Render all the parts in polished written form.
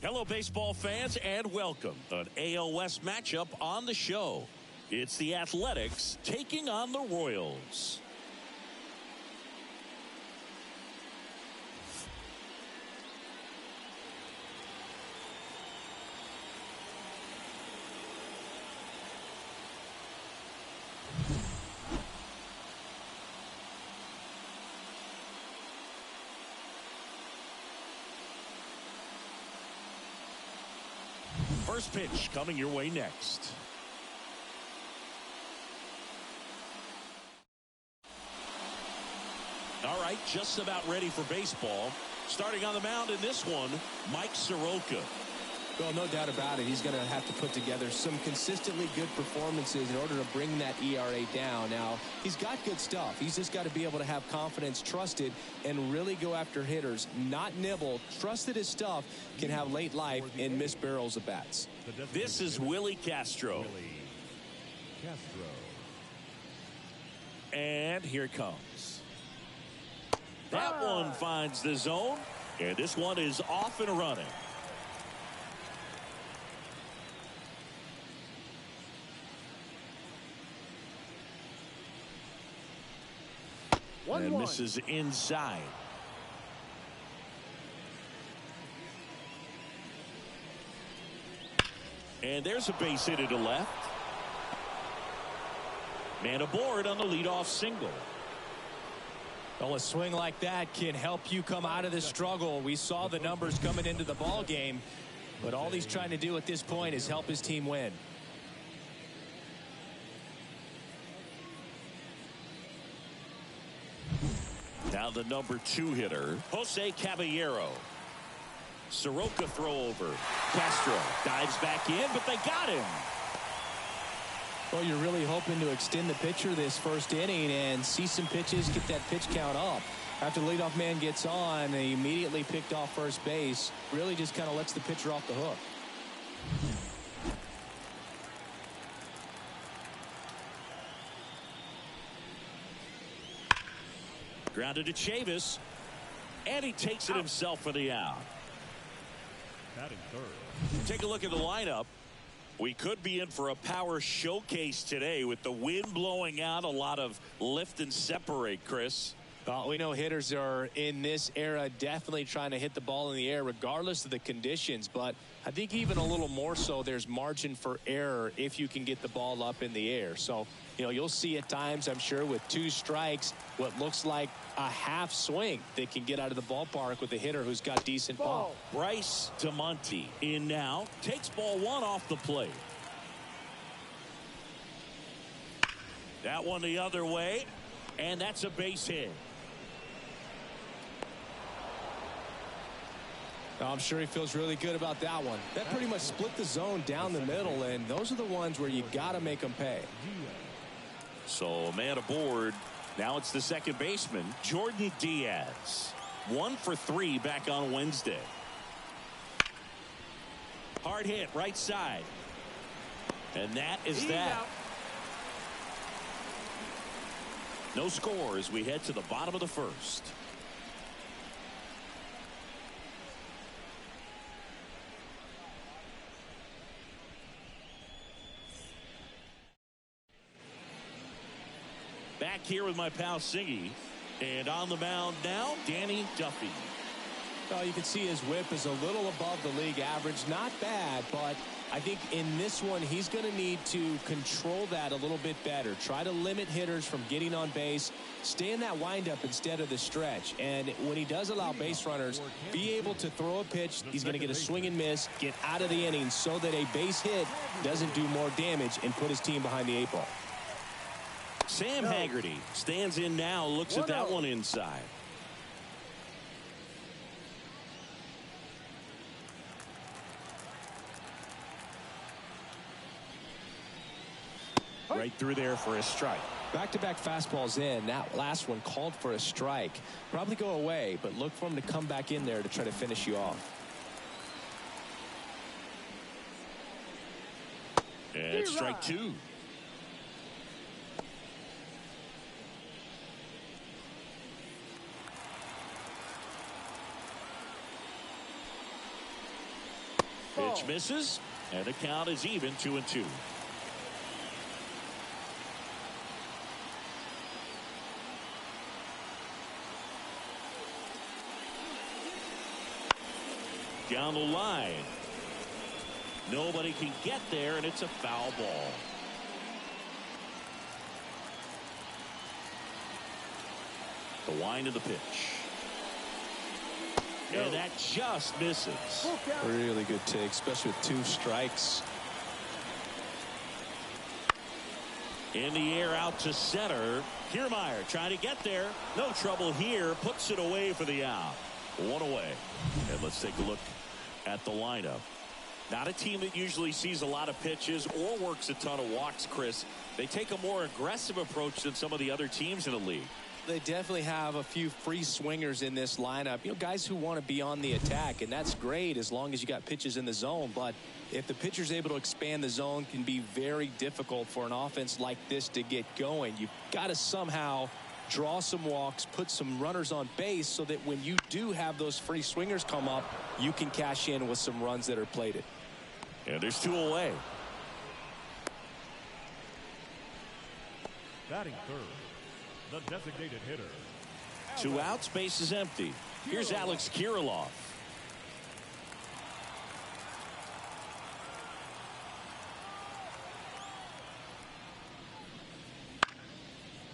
Hello, baseball fans, and welcome to an AL West matchup on the show. It's the Athletics taking on the Royals. First pitch coming your way next. All right, just about ready for baseball. Starting on the mound in this one, Mike Soroka. Well, no doubt about it. He's going to have to put together some consistently good performances in order to bring that ERA down. Now, he's got good stuff. He's just got to be able to have confidence, trust it, and really go after hitters. Not nibble. Trust that his stuff can have late life and miss barrels of bats. This is Willie Castro. And here it comes. That one finds the zone, and this one is off and running. And misses inside. And there's a base hit to left. Man aboard on the leadoff single. Well, a swing like that can help you come out of the struggle. We saw the numbers coming into the ball game, but all he's trying to do at this point is help his team win. Now the number 2 hitter, Jose Caballero. Soroka throw over. Castro dives back in, but they got him. Well, you're really hoping to extend the pitcher this first inning and see some pitches, get that pitch count up. After the leadoff man gets on, they immediately picked off first base. Really just kind of lets the pitcher off the hook. Grounded to Chavis, and he takes it himself for the out. Take a look at the lineup. We could be in for a power showcase today with the wind blowing out, a lot of lift and separate, Chris. We know hitters are in this era definitely trying to hit the ball in the air regardless of the conditions, but I think even a little more so there's margin for error if you can get the ball up in the air. So, you know, you'll see at times, I'm sure, with 2 strikes, what looks like a half swing that can get out of the ballpark with a hitter who's got decent pop. Bryce DeMonte in now, takes ball 1 off the plate. That one the other way, and that's a base hit. I'm sure he feels really good about that one. That pretty much split the zone down the middle, and those are the ones where you got to make them pay. So, man aboard. Now it's the second baseman, Jordan Diaz. 1 for 3 back on Wednesday. Hard hit, right side. And that is that. No score as we head to the bottom of the first. Back here with my pal Siggy. And on the mound now, Danny Duffy. Well, you can see his whip is a little above the league average. Not bad, but I think in this one, he's going to need to control that a little bit better. Try to limit hitters from getting on base. Stay in that windup instead of the stretch. And when he does allow base runners, be able to throw a pitch. He's going to get a swing and miss, get out of the inning so that a base hit doesn't do more damage and put his team behind the 8 ball. Sam Haggerty stands in now, looks at that one inside. Right through there for a strike. Back-to-back fastballs in. That last one called for a strike. Probably go away, but look for him to come back in there to try to finish you off. And strike 2. Pitch misses, and the count is even 2-2. Down the line. Nobody can get there, and it's a foul ball. The wind of the pitch. And that just misses. Really good take, especially with 2 strikes. In the air out to center. Kiermaier trying to get there. No trouble here. Puts it away for the out. 1 away. And let's take a look at the lineup. Not a team that usually sees a lot of pitches or works a ton of walks, Chris. They take a more aggressive approach than some of the other teams in the league. They definitely have a few free swingers in this lineup. You know, guys who want to be on the attack, and that's great as long as you got pitches in the zone. But if the pitcher's able to expand the zone, can be very difficult for an offense like this to get going. You've got to somehow draw some walks, put some runners on base so that when you do have those free swingers come up, you can cash in with some runs that are plated. And there's 2 away. Batting third, the designated hitter. 2 outs, base is empty. Here's Alex Kirilloff.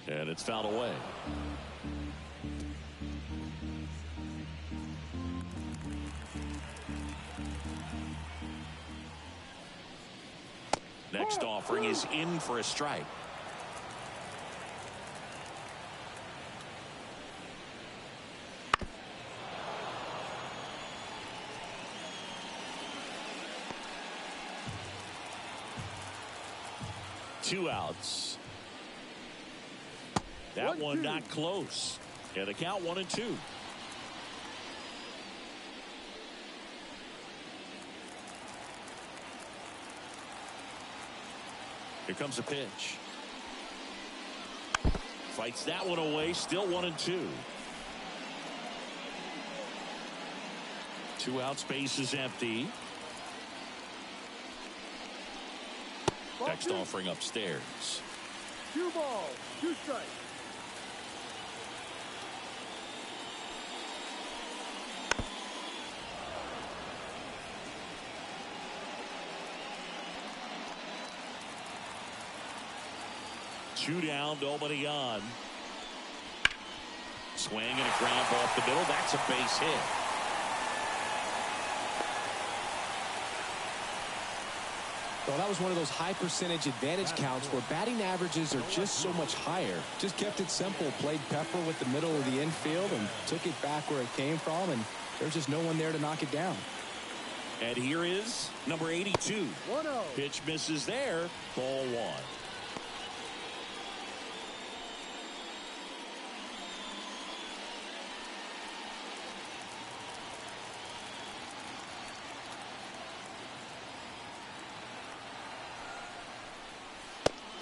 And it's fouled away. Next offering is in for a strike. Two outs. That one not close. And the count 1-2. Here comes a pitch. Fights that one away. Still 1-2. 2 outs, base is empty. Next offering upstairs. 2 balls, 2 strikes. Two down, nobody on. Swing and a ground ball off the middle. That's a base hit. Well, that was one of those high percentage advantage counts where batting averages are just so much higher. Just kept it simple, played pepper with the middle of the infield and took it back where it came from, and there's just no one there to knock it down. And here is number 82. 1-0. Pitch misses there. Ball 1.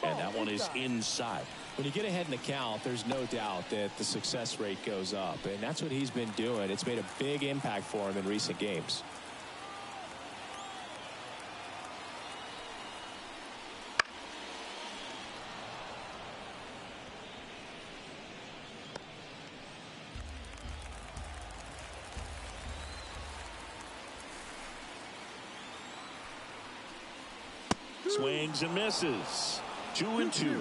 And that one is inside. When you get ahead in the count, there's no doubt that the success rate goes up, and that's what he's been doing. It's made a big impact for him in recent games. Swings and misses. 2-2.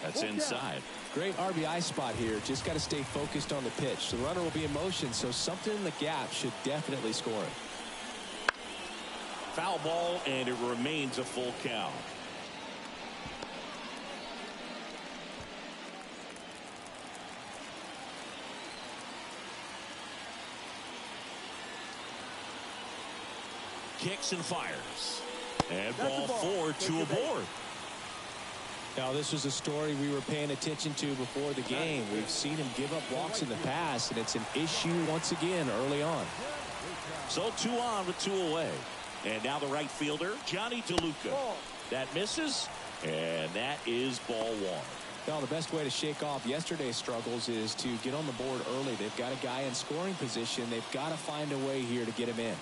That's inside. Great RBI spot here. Just got to stay focused on the pitch. The runner will be in motion, so something in the gap should definitely score it. Foul ball, and it remains a full count. Kicks and fires. And ball 4, 2 aboard. Now, this was a story we were paying attention to before the game. We've seen him give up walks in the past, and it's an issue once again early on. So 2 on with 2 away. And now the right fielder, Johnny DeLuca. That misses, and that is ball 1. Well, the best way to shake off yesterday's struggles is to get on the board early. They've got a guy in scoring position. They've got to find a way here to get him in.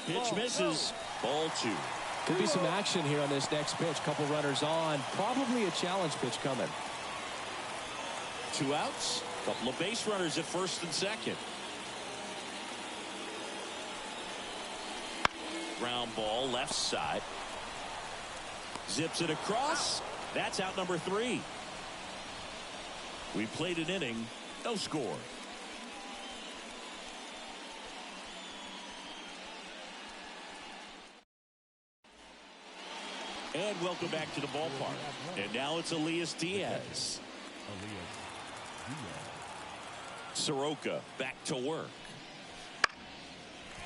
Pitch misses. Ball 2. Could be some action here on this next pitch. Couple runners on. Probably a challenge pitch coming. 2 outs. Couple of base runners at first and second. Ground ball left side. Zips it across. That's out number 3. We played an inning. No score. And welcome back to the ballpark. And now it's Elias Diaz. Soroka back to work.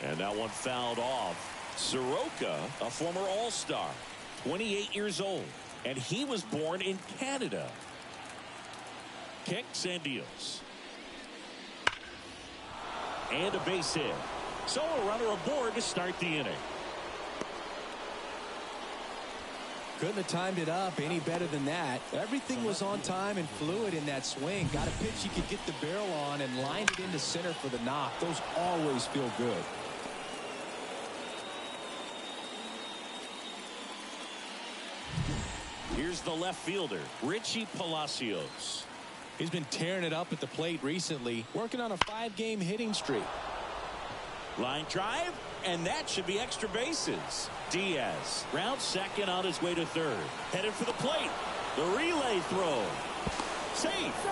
And that one fouled off. Soroka, a former All-Star, 28 years old, and he was born in Canada. Kicks and deals. And a base hit. So a runner aboard to start the inning. Couldn't have timed it up any better than that. Everything was on time and fluid in that swing. Got a pitch you could get the barrel on and lined it into center for the knock. Those always feel good. Here's the left fielder, Richie Palacios. He's been tearing it up at the plate recently, working on a 5-game hitting streak. Line drive, and that should be extra bases. Diaz rounds second on his way to third. Headed for the plate. The relay throw. Safe.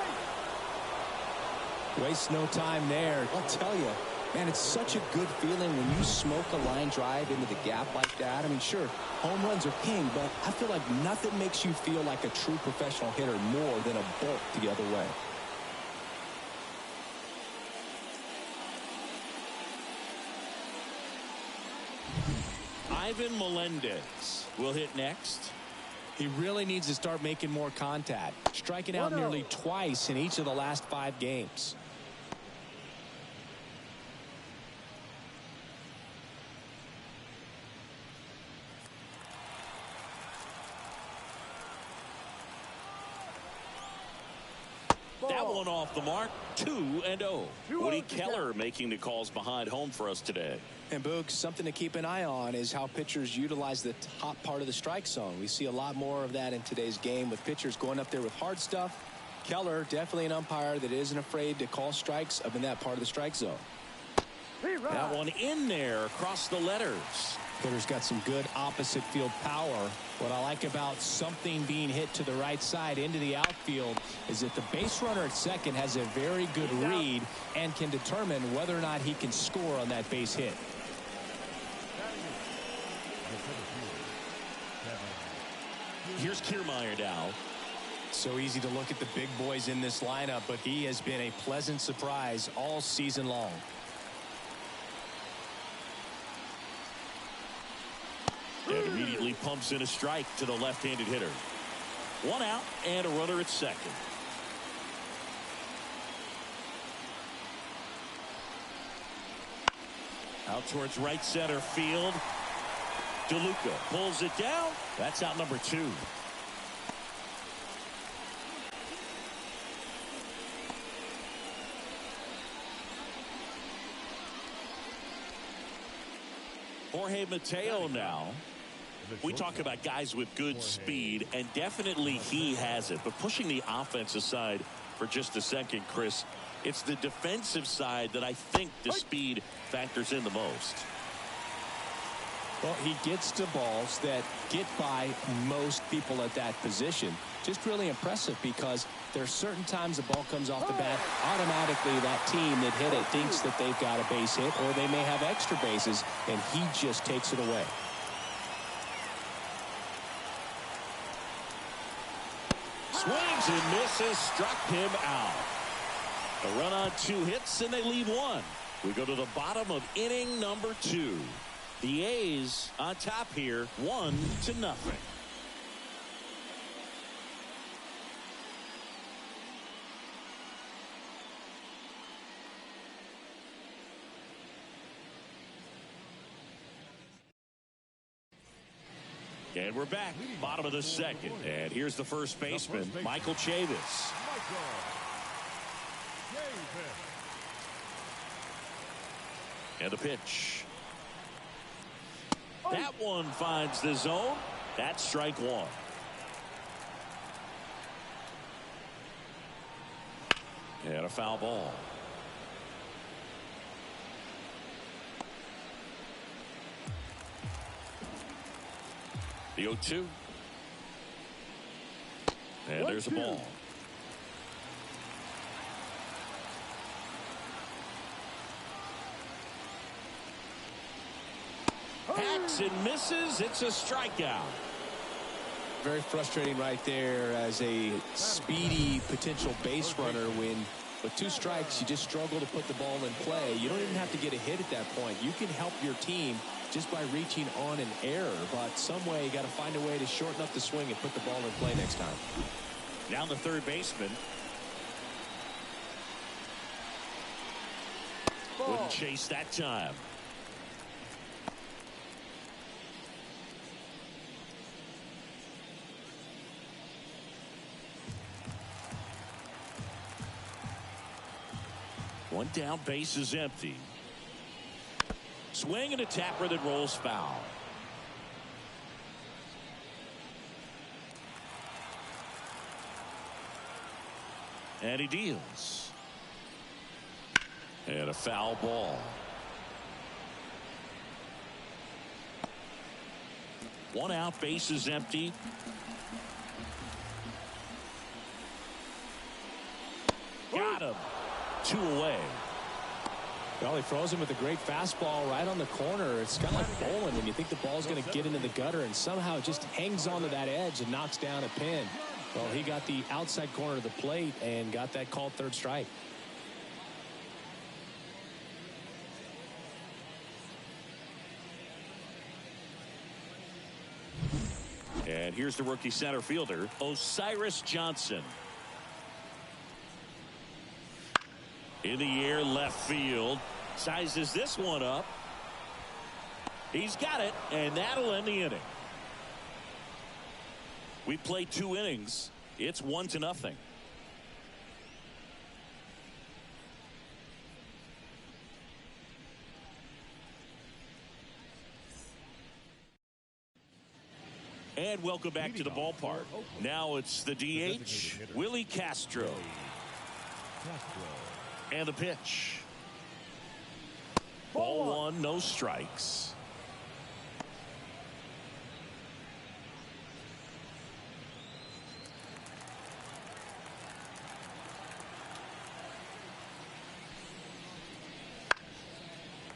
Waste no time there. I'll tell you, man, it's such a good feeling when you smoke a line drive into the gap like that. I mean, sure, home runs are king, but I feel like nothing makes you feel like a true professional hitter more than a bolt the other way. Ivan Melendez will hit next. He really needs to start making more contact, striking out nearly twice in each of the last 5 games. That one off the mark. 2-0. Woody Keller making the calls behind home for us today. And Boog, something to keep an eye on is how pitchers utilize the top part of the strike zone. We see a lot more of that in today's game with pitchers going up there with hard stuff. Keller, definitely an umpire that isn't afraid to call strikes up in that part of the strike zone. That one in there across the letters. Hitter's got some good opposite field power. What I like about something being hit to the right side into the outfield is that the base runner at second has a very good read and can determine whether or not he can score on that base hit. Here's Kiermaier now. So easy to look at the big boys in this lineup, but he has been a pleasant surprise all season long. And immediately pumps in a strike to the left-handed hitter. 1 out and a runner at second. Out towards right center field. DeLuca pulls it down. That's out number 2. Jorge Mateo now. We talk about guys with good speed, and definitely he has it. But pushing the offense aside for just a second, Chris, it's the defensive side that I think the speed factors in the most. Well, he gets to balls that get by most people at that position. Just really impressive because there are certain times the ball comes off the bat, automatically that team that hit it thinks that they've got a base hit or they may have extra bases, and he just takes it away. Swings and misses, struck him out. A run on 2 hits, and they leave 1. We go to the bottom of inning number 2. The A's on top here, 1-0. And we're back, bottom of the second. And here's the first baseman, Michael Chavis. And the pitch. That one finds the zone. That's strike one. And a foul ball. The 0-2. And there's a ball. Hacks and misses. It's a strikeout. Very frustrating right there as a speedy potential base runner when with 2 strikes you just struggle to put the ball in play. You don't even have to get a hit at that point. You can help your team just by reaching on an error, but some way you got to find a way to shorten up the swing and put the ball in play next time. Now the third baseman. Wouldn't chase that time. One down, base is empty. Swing and a tapper that rolls foul. And he deals. And a foul ball. One out, base is empty. Got him. 2 away. Well, he throws him with a great fastball right on the corner. It's kind of like bowling when you think the ball's going to get into the gutter and somehow it just hangs onto that edge and knocks down a pin. Well, he got the outside corner of the plate and got that called third strike. And here's the rookie center fielder, Osiris Johnson. In the air, left field. Sizes this one up. He's got it, and that'll end the inning. We played 2 innings. It's 1-0. And welcome back to the ballpark. Now it's the DH, Willie Castro. And the pitch. Ball 1, no strikes.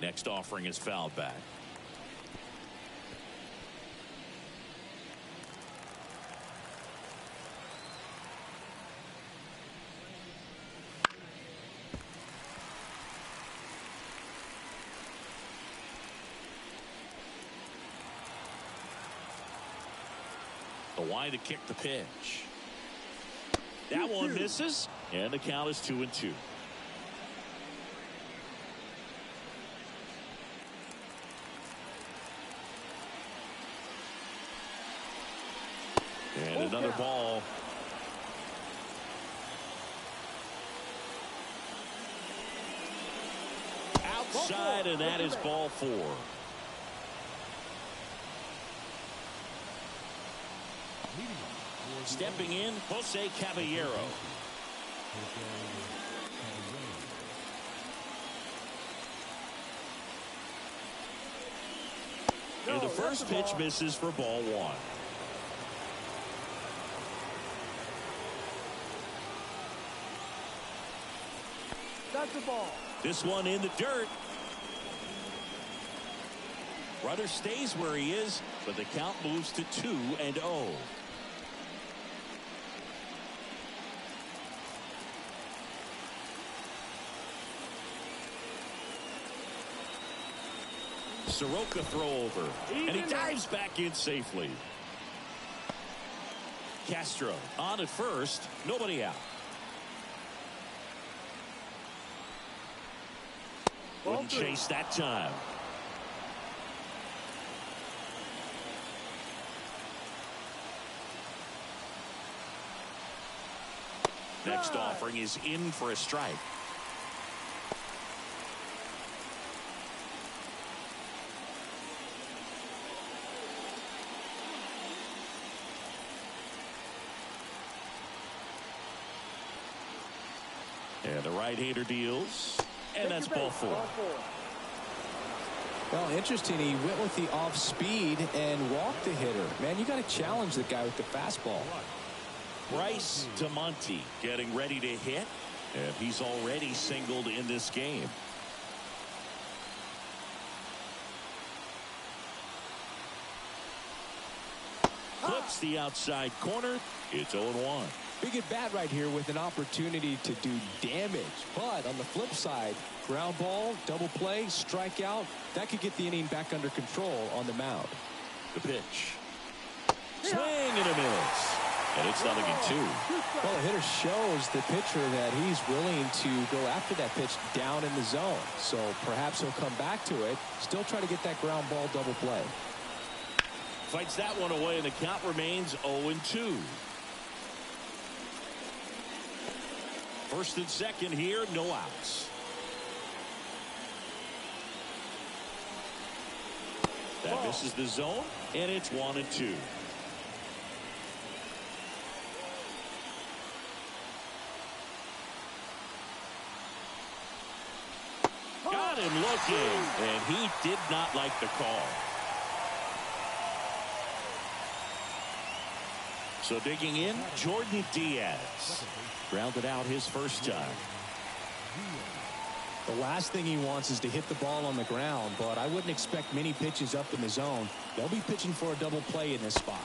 Next offering is fouled back. The wide to kick the pitch. That one misses, and the count is 2-2. And another ball. Outside, and that is ball 4. Stepping in, Jose Caballero. And the first pitch misses for ball 1. That's the ball. This one in the dirt. Runner stays where he is, but the count moves to 2-0. Soroka throw over, and he dives back in safely. Castro on at first, nobody out. Wouldn't chase that time. Next offering is in for a strike. And the right-hander deals. And that's ball four. Well, interesting. He went with the off speed and walked the hitter. Man, you got to challenge the guy with the fastball. Bryce DeMonte getting ready to hit. And he's already singled in this game. Flips the outside corner. It's 0-1. Big at bat right here with an opportunity to do damage. But on the flip side, ground ball, double play, strikeout, that could get the inning back under control on the mound. The pitch. Swing and a miss. And it's 0-2. Well, the hitter shows the pitcher that he's willing to go after that pitch down in the zone. So perhaps he'll come back to it, still try to get that ground ball double play. Fights that one away, and the count remains 0-2. First and second here, no outs. That misses the zone, and it's 1-2. Got him looking, and he did not like the call. So digging in, Jordan Diaz. Grounded out his first time. The last thing he wants is to hit the ball on the ground, but I wouldn't expect many pitches up in the zone. They'll be pitching for a double play in this spot.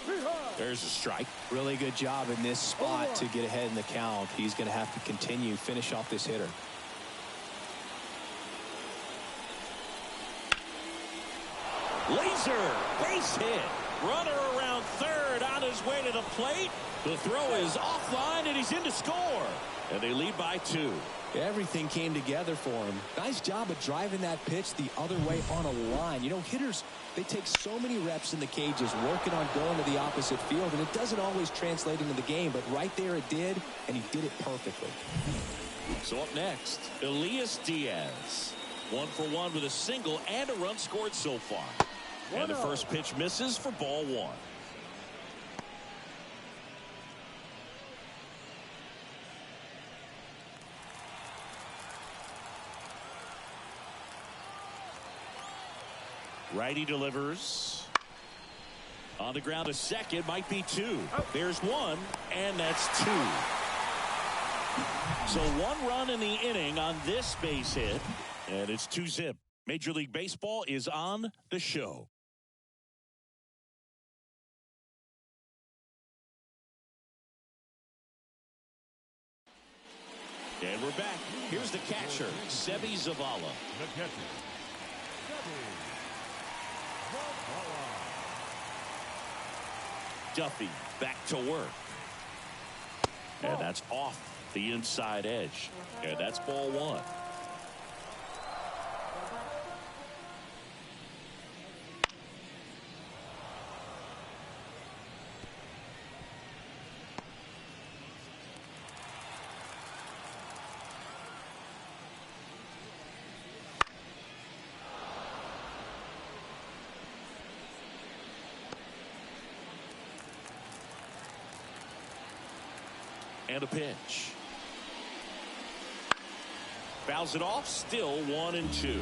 There's a strike. Really good job in this spot to get ahead in the count. He's going to have to continue, finish off this hitter. Laser, base hit. Runner around third on his way to the plate. The throw is offline, and he's in to score. And they lead by 2. Everything came together for him. Nice job of driving that pitch the other way on a line. You know, hitters, they take so many reps in the cages working on going to the opposite field, and it doesn't always translate into the game, but right there it did, and he did it perfectly. So up next, Elias Diaz. 1 for 1 with a single and a run scored so far. And the first pitch misses for ball 1. Righty delivers. On the ground, a second, might be 2. There's 1, and that's 2. So 1 run in the inning on this base hit, and it's 2-zip. Major League Baseball is on the show. And we're back. Here's the catcher, Seby Zavala. The catcher, Seby Zavala. Duffy back to work. And that's off the inside edge. And that's ball 1. And a pitch. Fouls it off, still 1-2.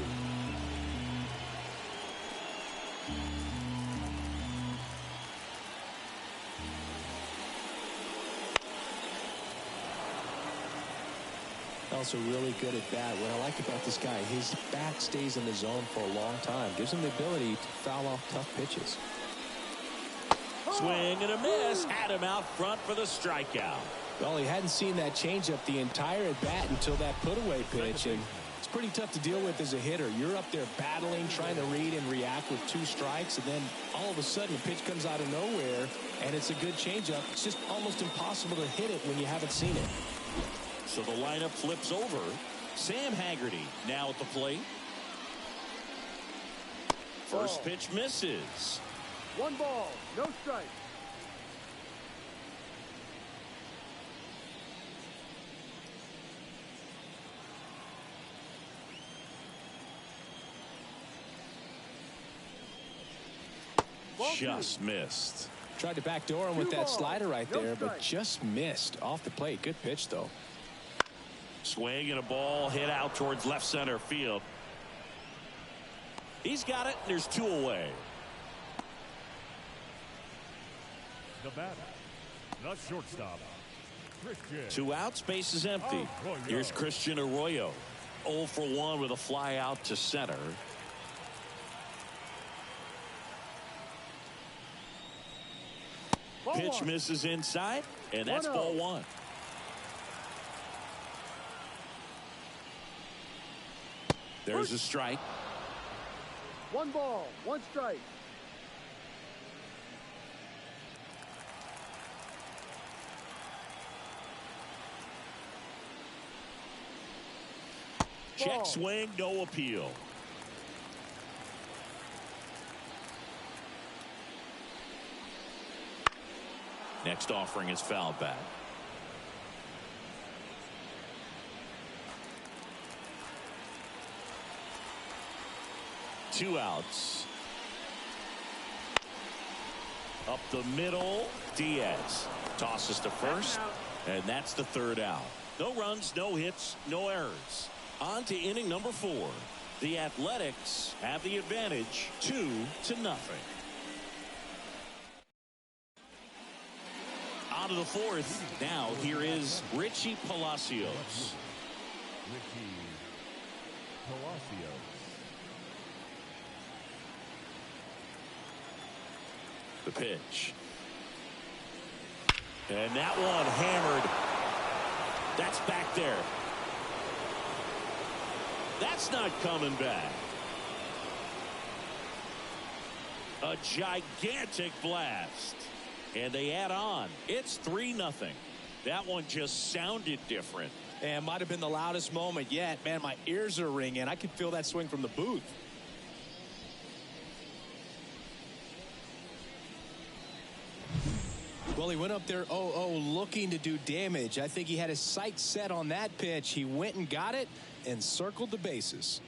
Also really good at bat. What I like about this guy, his bat stays in the zone for a long time. Gives him the ability to foul off tough pitches. Swing and a miss. Had him out front for the strikeout. Well, he hadn't seen that changeup the entire at bat until that put-away pitch, and it's pretty tough to deal with as a hitter. You're up there battling, trying to read and react with 2 strikes, and then all of a sudden a pitch comes out of nowhere, and it's a good changeup. It's just almost impossible to hit it when you haven't seen it. So the lineup flips over. Sam Haggerty now at the plate. First pitch misses. 1 ball, no strike. just missed. Tried to backdoor him with that slider right there, but strike. just missed off the plate. Good pitch, though. Swing and a ball hit out towards left center field. He's got it. There's 2 away. The batter, the shortstop, Christian. 2 outs, base is empty. Arroyo. Here's Christian Arroyo. 0 for 1 with a fly out to center. Ball Pitch 1. misses inside, and that's 1-0. ball 1. There's a strike. 1 ball, 1 strike. Check Ball. swing, no appeal. Next offering is fouled back. Two outs. Up the middle, Diaz tosses to first, and that's the 3rd out. No runs, no hits, no errors. On to inning number 4. The Athletics have the advantage, 2-0. On to the 4th. Now here is Richie Palacios. Ricky Palacios. The pitch. And that one hammered. That's back there. That's not coming back. A gigantic blast. And they add on. It's 3-0. That one just sounded different. And might have been the loudest moment yet. Man, my ears are ringing. I could feel that swing from the booth. Well, he went up there 0-0 looking to do damage. I think he had his sights set on that pitch. He went and got it and circled the bases.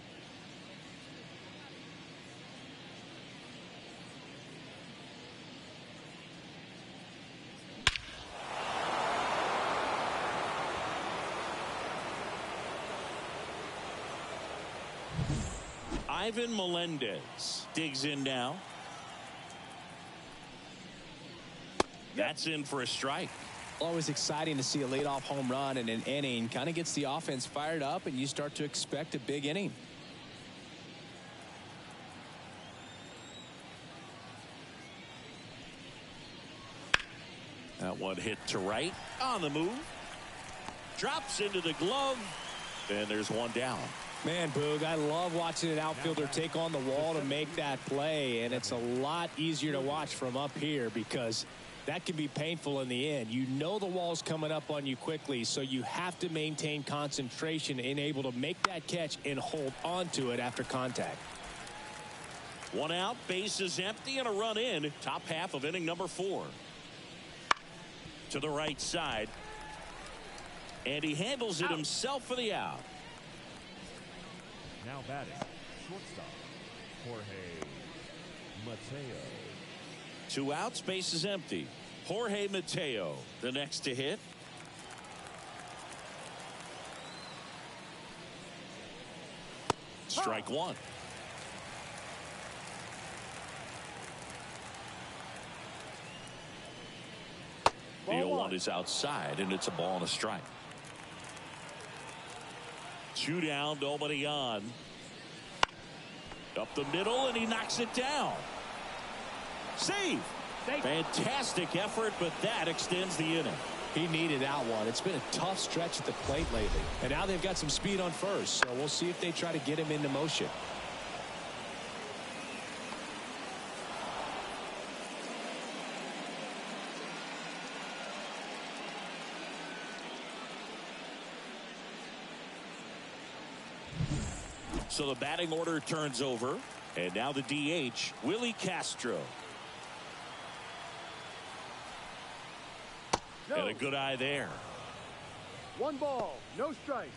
Ivan Melendez digs in now. That's in for a strike. Always exciting to see a leadoff home run in an inning. Kind of gets the offense fired up, and you start to expect a big inning. That one hit to right. On the move. Drops into the glove. And there's one down. Man, Boog, I love watching an outfielder take on the wall to make that play, and it's a lot easier to watch from up here because that can be painful in the end. You know the wall's coming up on you quickly, so you have to maintain concentration and able to make that catch and hold on to it after contact. 1 out, base is empty, and a run in. Top half of inning number 4. To the right side. And he handles it himself for the out. Now batting, shortstop, Jorge Mateo. 2 outs, base is empty. Jorge Mateo, the next to hit. Strike 1. The 0-1 is outside, and it's a ball and a strike. 2 down, nobody on. Up the middle, and he knocks it down. Save. Fantastic effort, but that extends the inning. He needed that one. It's been a tough stretch at the plate lately. And now they've got some speed on first, so we'll see if they try to get him into motion. So the batting order turns over, and now the DH, Willie Castro. No. And a good eye there. 1 ball, no strike.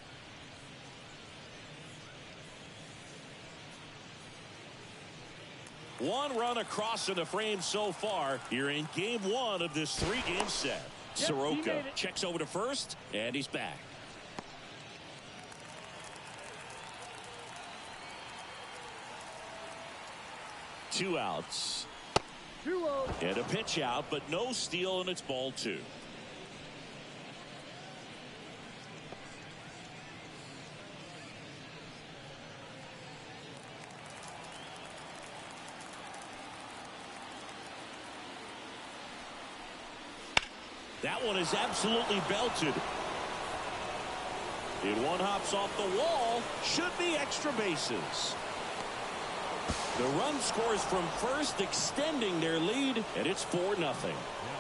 1 run across in the frame so far here in game 1 of this 3-game set. Soroka checks over to first, and he's back. Two outs. And a pitch out, but no steal, and it's ball 2. That one is absolutely belted. And one hops off the wall. Should be extra bases. The run scores from first, extending their lead, and it's 4-0.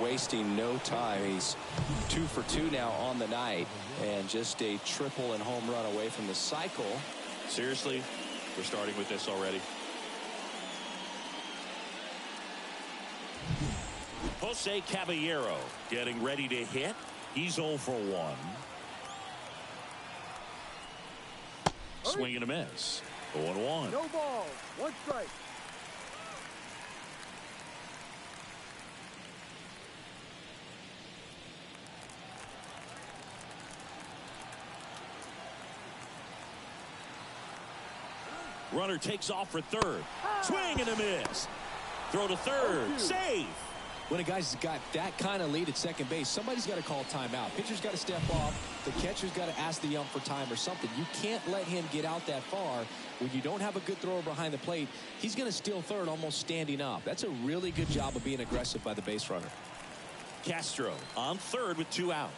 Wasting no time. He's 2 for 2 now on the night, and just a triple and home run away from the cycle. Seriously, we're starting with this already. Jose Caballero getting ready to hit. He's 0 for 1. Swing and a miss. 0-1. No balls. 1 strike. Runner takes off for third. Swing and a miss. Throw to third. Save. When a guy's got that kind of lead at second base, somebody's got to call timeout. Pitcher's got to step off. The catcher's got to ask the ump for time or something. You can't let him get out that far. When you don't have a good thrower behind the plate, he's going to steal third almost standing up. That's a really good job of being aggressive by the base runner. Castro on third with 2 out.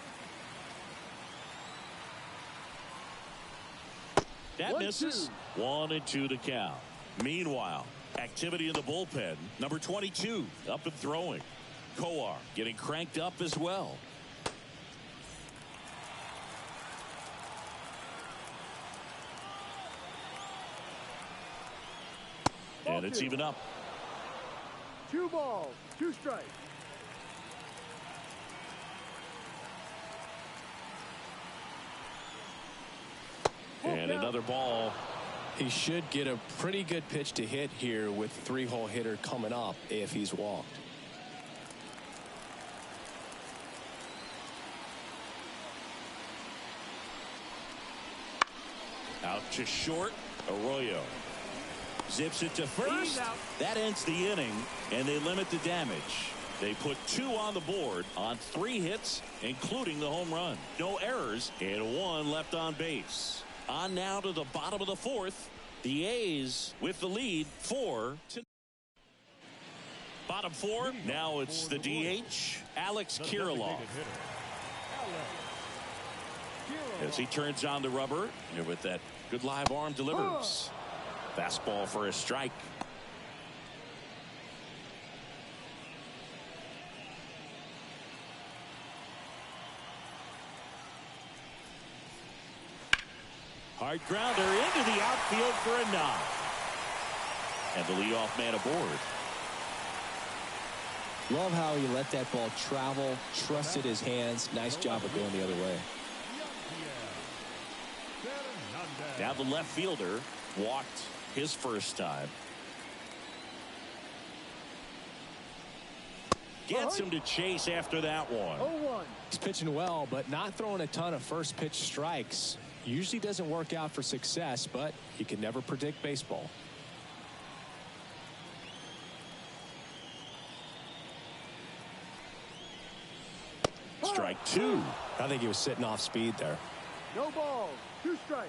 That misses. 1-2 to count. Meanwhile, activity in the bullpen. Number 22 up and throwing. Coar getting cranked up as well. And it's even up. 2 balls. 2 strikes. And another ball. He should get a pretty good pitch to hit here with 3-hole hitter coming up if he's walked. Out to short. Arroyo zips it to first. That ends the inning, and they limit the damage. They put 2 on the board on 3 hits, including the home run. No errors, and 1 left on base. On now to the bottom of the 4th. The A's with the lead 4 to bottom 4. Now it's the DH, Alex Kirilloff. As he turns on the rubber, and with that good live arm delivers. Fastball for a strike. Hard grounder into the outfield for a knock. And the leadoff man aboard. Love how he let that ball travel, trusted his hands. Nice job of going the other way. Now the left fielder walked his first time. Gets him to chase after that one. 0-1. He's pitching well, but not throwing a ton of first pitch strikes. Usually doesn't work out for success, but you can never predict baseball. Strike 2. I think he was sitting off speed there. No balls. 2 strikes.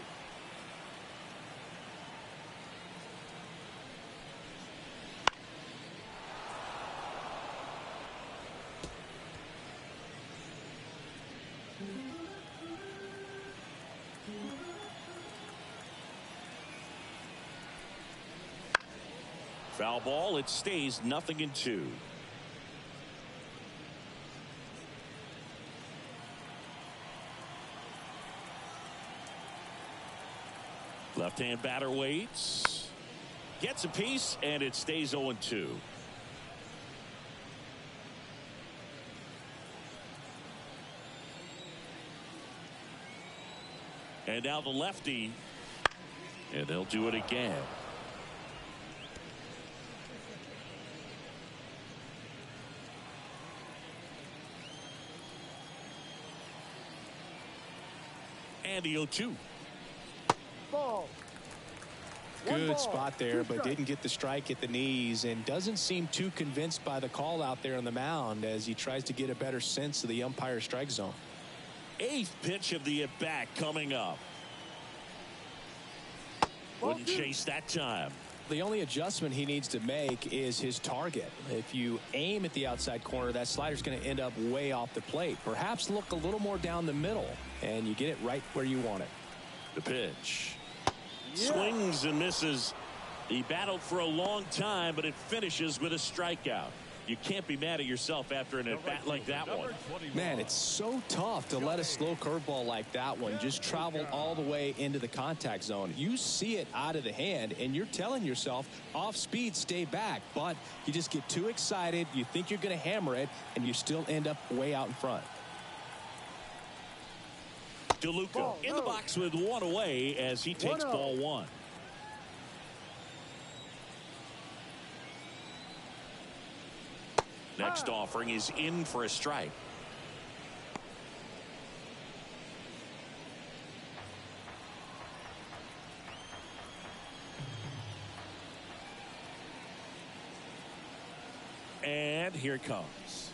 Foul ball. It stays 0-2. Left-hand batter waits. Gets a piece, and it stays 0-2. And now the lefty. And they'll do it again. And the 0-2. Ball. One Good ball, spot there, two but strikes. didn't get the strike at the knees, and doesn't seem too convinced by the call out there on the mound as he tries to get a better sense of the umpire's strike zone. 8th pitch of the at-bat coming up. Wouldn't chase that time. The only adjustment he needs to make is his target. If you aim at the outside corner, that slider's going to end up way off the plate. Perhaps look a little more down the middle, and you get it right where you want it. The pitch. Swings and misses. He battled for a long time, but it finishes with a strikeout. You can't be mad at yourself after an at-bat like that one. Man, it's so tough to let a slow curveball like that one just travel all the way into the contact zone. You see it out of the hand, and you're telling yourself, off speed, stay back. But you just get too excited, you think you're going to hammer it, and you still end up way out in front. DeLuca in the box with one away as he takes ball 1. Next offering is in for a strike. And here it comes.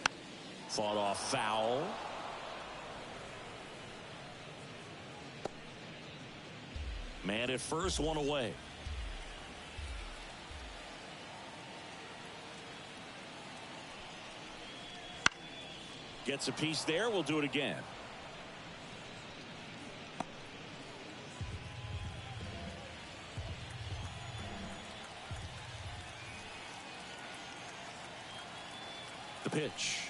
Fought off foul. Man at first, one away. Gets a piece there. We'll do it again. The pitch.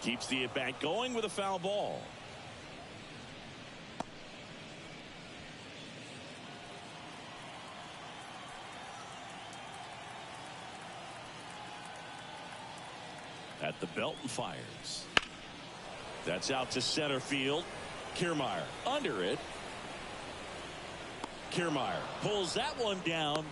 Keeps the at-bat going with a foul ball. At the belt and fires. That's out to center field. Kiermaier under it. Kiermaier pulls that one down.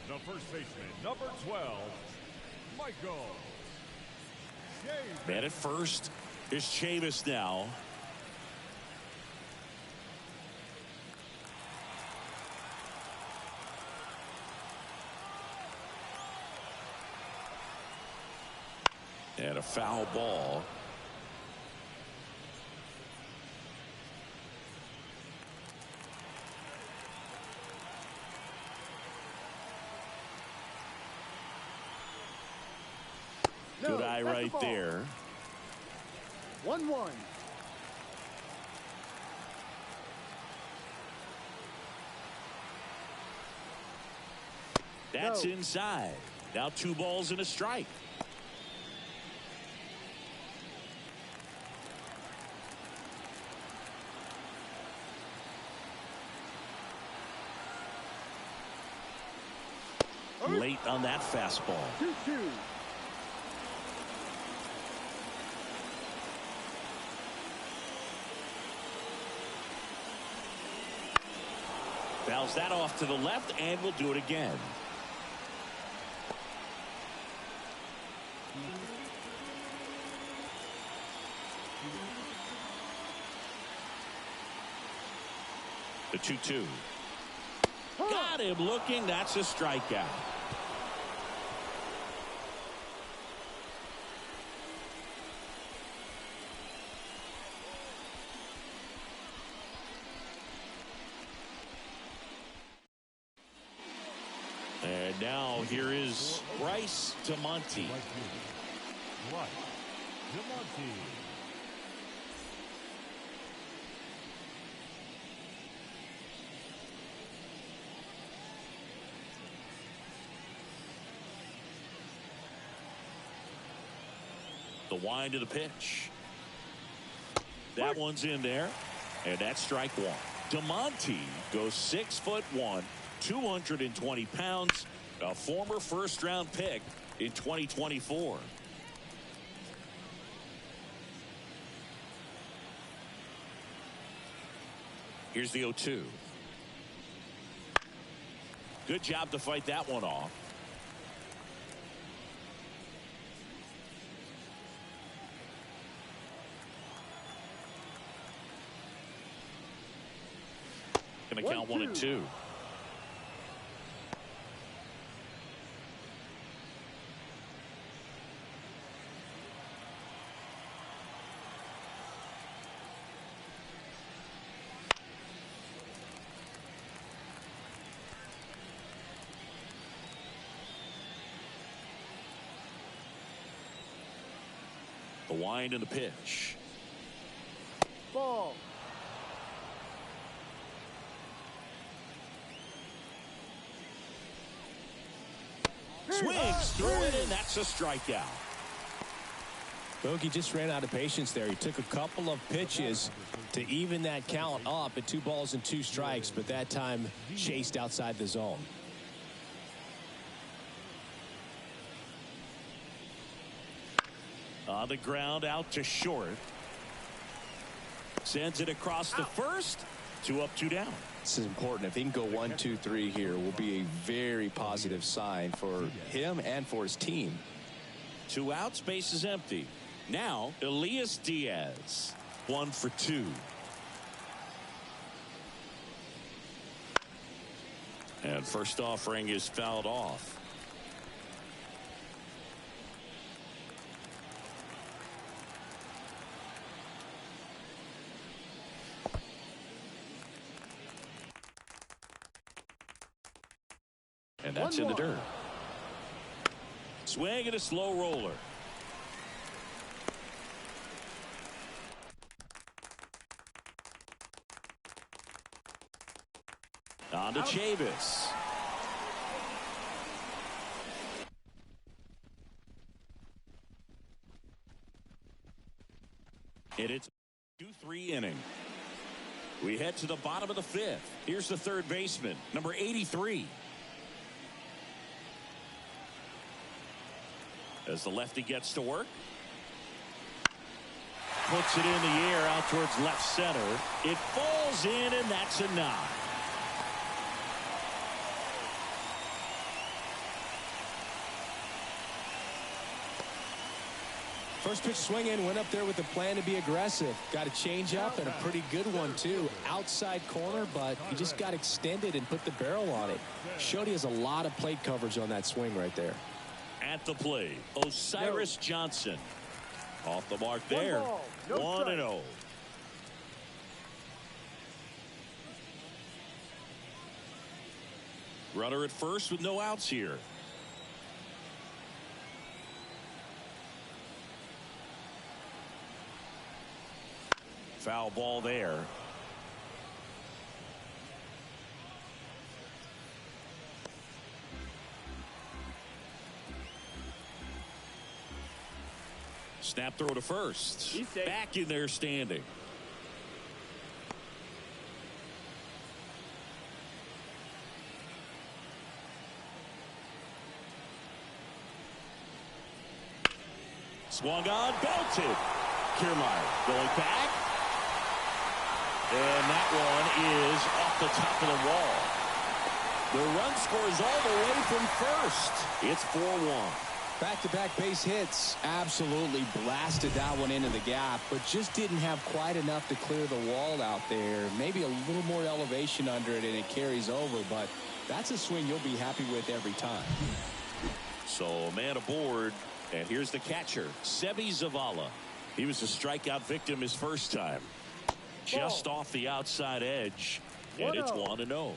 The first baseman, number 12, Michael. Man at first is Chavis now. And a foul ball. Good eye right there. 1-1. That's inside. Now 2 balls and a strike. Late on that fastball. 2-2. Fouls that off to the left, and we'll do it again. The 2-2. Got him looking. That's a strikeout. And now here is Bryce DeMonte. Bryce DeMonte. The wind of the pitch. That one's in there. And that's strike 1. DeMonte goes 6'1", 220 pounds, a former first-round pick in 2024. Here's the 0-2. Good job to fight that one off. Going to count 1-2. The wind and the pitch. Ball. Swings through it, and that's a strikeout. Bogey just ran out of patience there. He took a couple of pitches to even that count up at 2 balls and 2 strikes, but that time chased outside the zone. On the ground, out to short. Sends it across the first. 2 up, 2 down. This is important. If he can go 1, 2, 3 here, will be a very positive sign for him and for his team. 2 outs, base is empty. Now, Elias Diaz, 1 for 2. And first offering is fouled off. And that's in the dirt. Swing and a slow roller. On to Chavis. And it's a 2-3 inning. We head to the bottom of the 5th. Here's the third baseman, number 83. As the lefty gets to work. Puts it in the air out towards left center. It falls in, and that's a knock. First pitch swing in, went up there with the plan to be aggressive. Got a change up and a pretty good one too. Outside corner, but he just got extended and put the barrel on it. Showed he has a lot of plate coverage on that swing right there. At the plate, Osiris Johnson. Off the mark there. 1-0. Runner at first with no outs here. Foul ball there. Snap throw to first. Back in there standing. Swung on, belted. Kiermaier going back. And that one is off the top of the wall. The run scores all the way from first. It's 4-1. Back-to-back base hits. Absolutely blasted that one into the gap, but just didn't have quite enough to clear the wall out there. Maybe a little more elevation under it and it carries over, but that's a swing you'll be happy with every time. So man aboard, and here's the catcher, Sebi Zavala. He was a strikeout victim his first time. Just off the outside edge, and it's 1-0.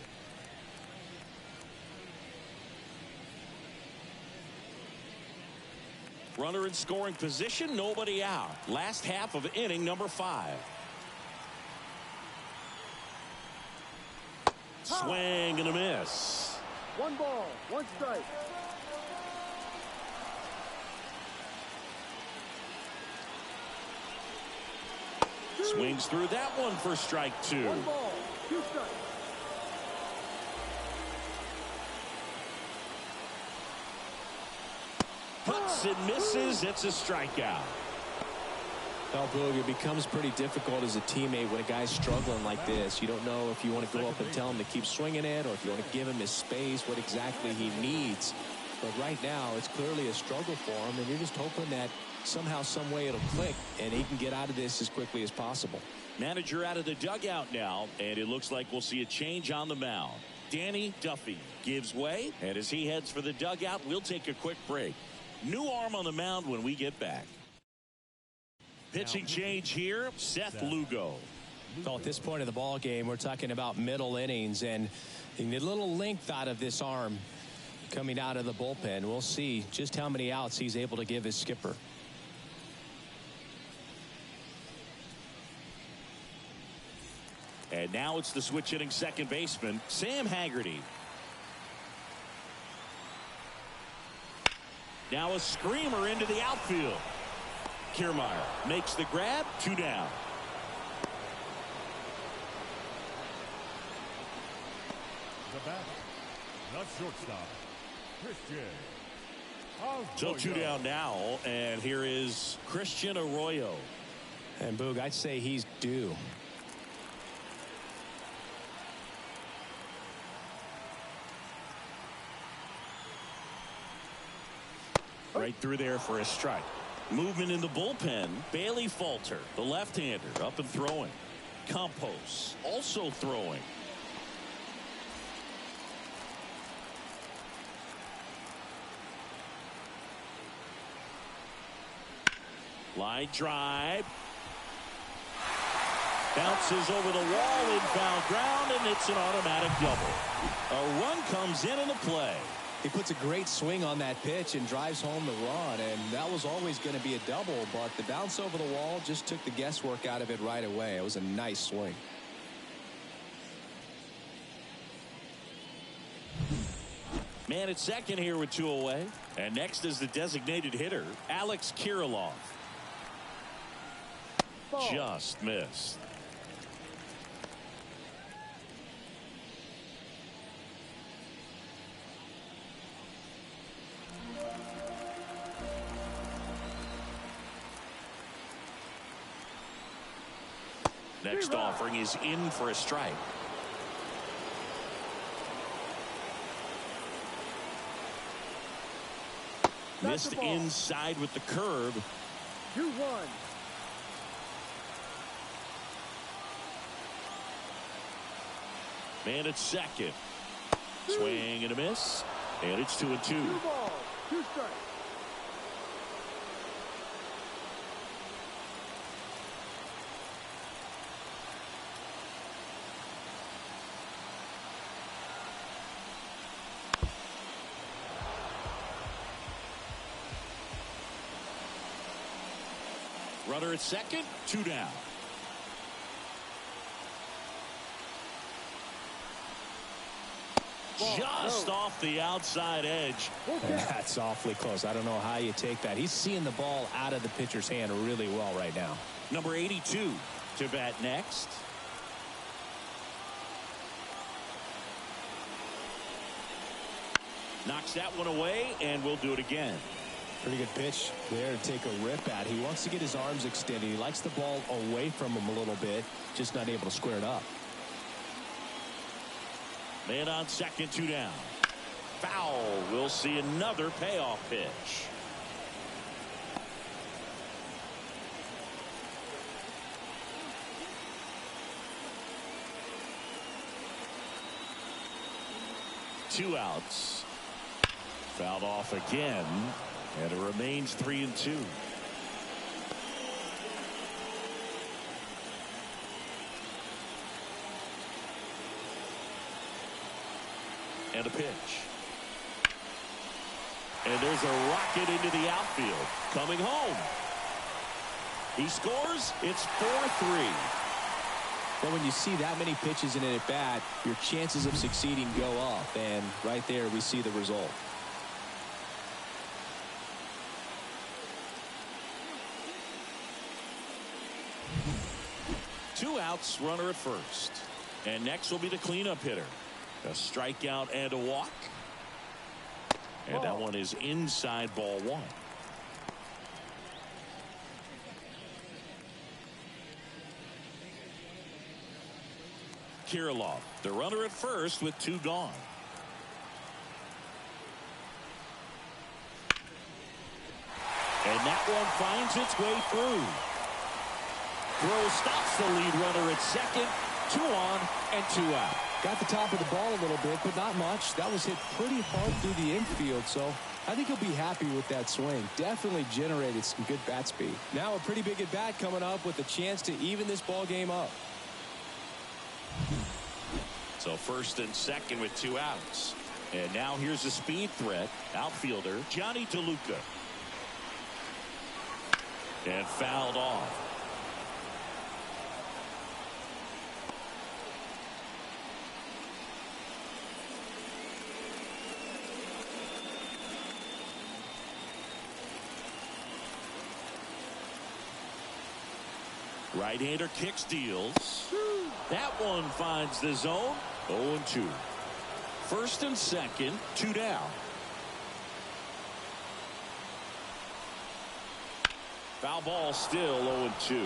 Runner in scoring position, nobody out. Last half of inning number 5. Swing and a miss. 1 ball, 1 strike. Swings through that one for strike 2. 1 ball, 2 strikes. Puts and misses. It's a strikeout. Well, Boog, it becomes pretty difficult as a teammate when a guy's struggling like this. You don't know if you want to go up and tell him to keep swinging it or if you want to give him his space, what exactly he needs. but right now it's clearly a struggle for him, and you're just hoping that somehow, some way it'll click and he can get out of this as quickly as possible. Manager out of the dugout now, and it looks like we'll see a change on the mound. Danny Duffy gives way, and as he heads for the dugout, we'll take a quick break. New arm on the mound when we get back. Pitching change here, Seth Lugo. So at this point of the ball game, we're talking about middle innings, and you need a little length out of this arm coming out of the bullpen. We'll see just how many outs he's able to give his skipper. And now it's the switch hitting second baseman, Sam Haggerty. Now a screamer into the outfield. Kiermaier makes the grab, 2 down. The bat, the shortstop, Christian. So 2 down now, and here is Christian Arroyo. And Boog, I'd say he's due. Right through there for a strike. Movement in the bullpen. Bailey Falter, the left-hander, up and throwing. Campos also throwing. Line drive. Bounces over the wall in foul ground, and it's an automatic double. A run comes in the play. He puts a great swing on that pitch and drives home the run, and that was always going to be a double, but the bounce over the wall just took the guesswork out of it right away. It was a nice swing. Man at second here with 2 away. And next is the designated hitter, Alex Kirilloff. Just missed. Next offering is in for a strike. Missed inside with the curve. 2-1. Man at second. Swing and a miss. And it's 2-2. 2 balls, 2 strikes. Runner at second, 2 down. Just off the outside edge. That's awfully close. I don't know how you take that. He's seeing the ball out of the pitcher's hand really well right now. Number 82 to bat next. Knocks that one away, and we'll do it again. Pretty good pitch there to take a rip at. He wants to get his arms extended. He likes the ball away from him a little bit, just not able to square it up. Man on second, 2 down. Foul. We'll see another payoff pitch. Two outs. Fouled off again, and it remains 3-2. And a pitch. And there's a rocket into the outfield. Coming home. He scores. It's 4-3. But when you see that many pitches in an at-bat, your chances of succeeding go up. And right there, we see the result. Two outs, runner at first. And next will be the cleanup hitter. A strikeout and a walk. And that one is inside, ball 1. Kirilloff, the runner at first with 2 gone. And that one finds its way through. Throw stops the lead runner at second. 2 on and 2 out. Got the top of the ball a little bit, but not much. That was hit pretty hard through the infield, so I think he'll be happy with that swing. Definitely generated some good bat speed. Now a pretty big at bat coming up with a chance to even this ball game up. So first and second with 2 outs. And now here's a speed threat. Outfielder Johnny DeLuca. And fouled off. Right-hander kicks, deals. That one finds the zone. 0-2. First and second, 2 down. Foul ball, still 0-2.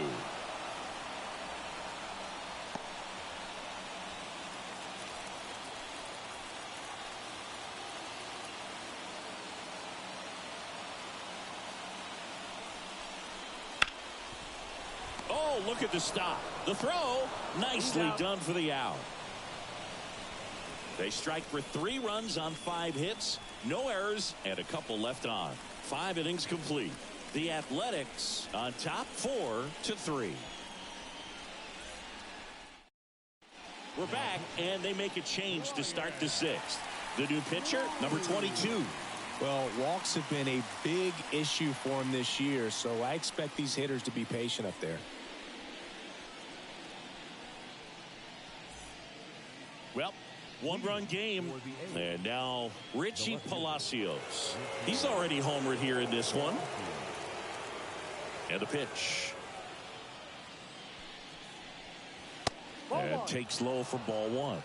Oh, look at the stop. The throw, nicely done for the out. They strike for 3 runs on 5 hits, no errors, and a couple left on. 5 innings complete. The Athletics on top 4-3. We're back, and they make a change to start the 6th. The new pitcher, number 22. Well, walks have been a big issue for him this year, so I expect these hitters to be patient up there. Well, 1-run game. And now Richie Palacios. He's already homered here in this one. And the pitch. And takes low for ball 1.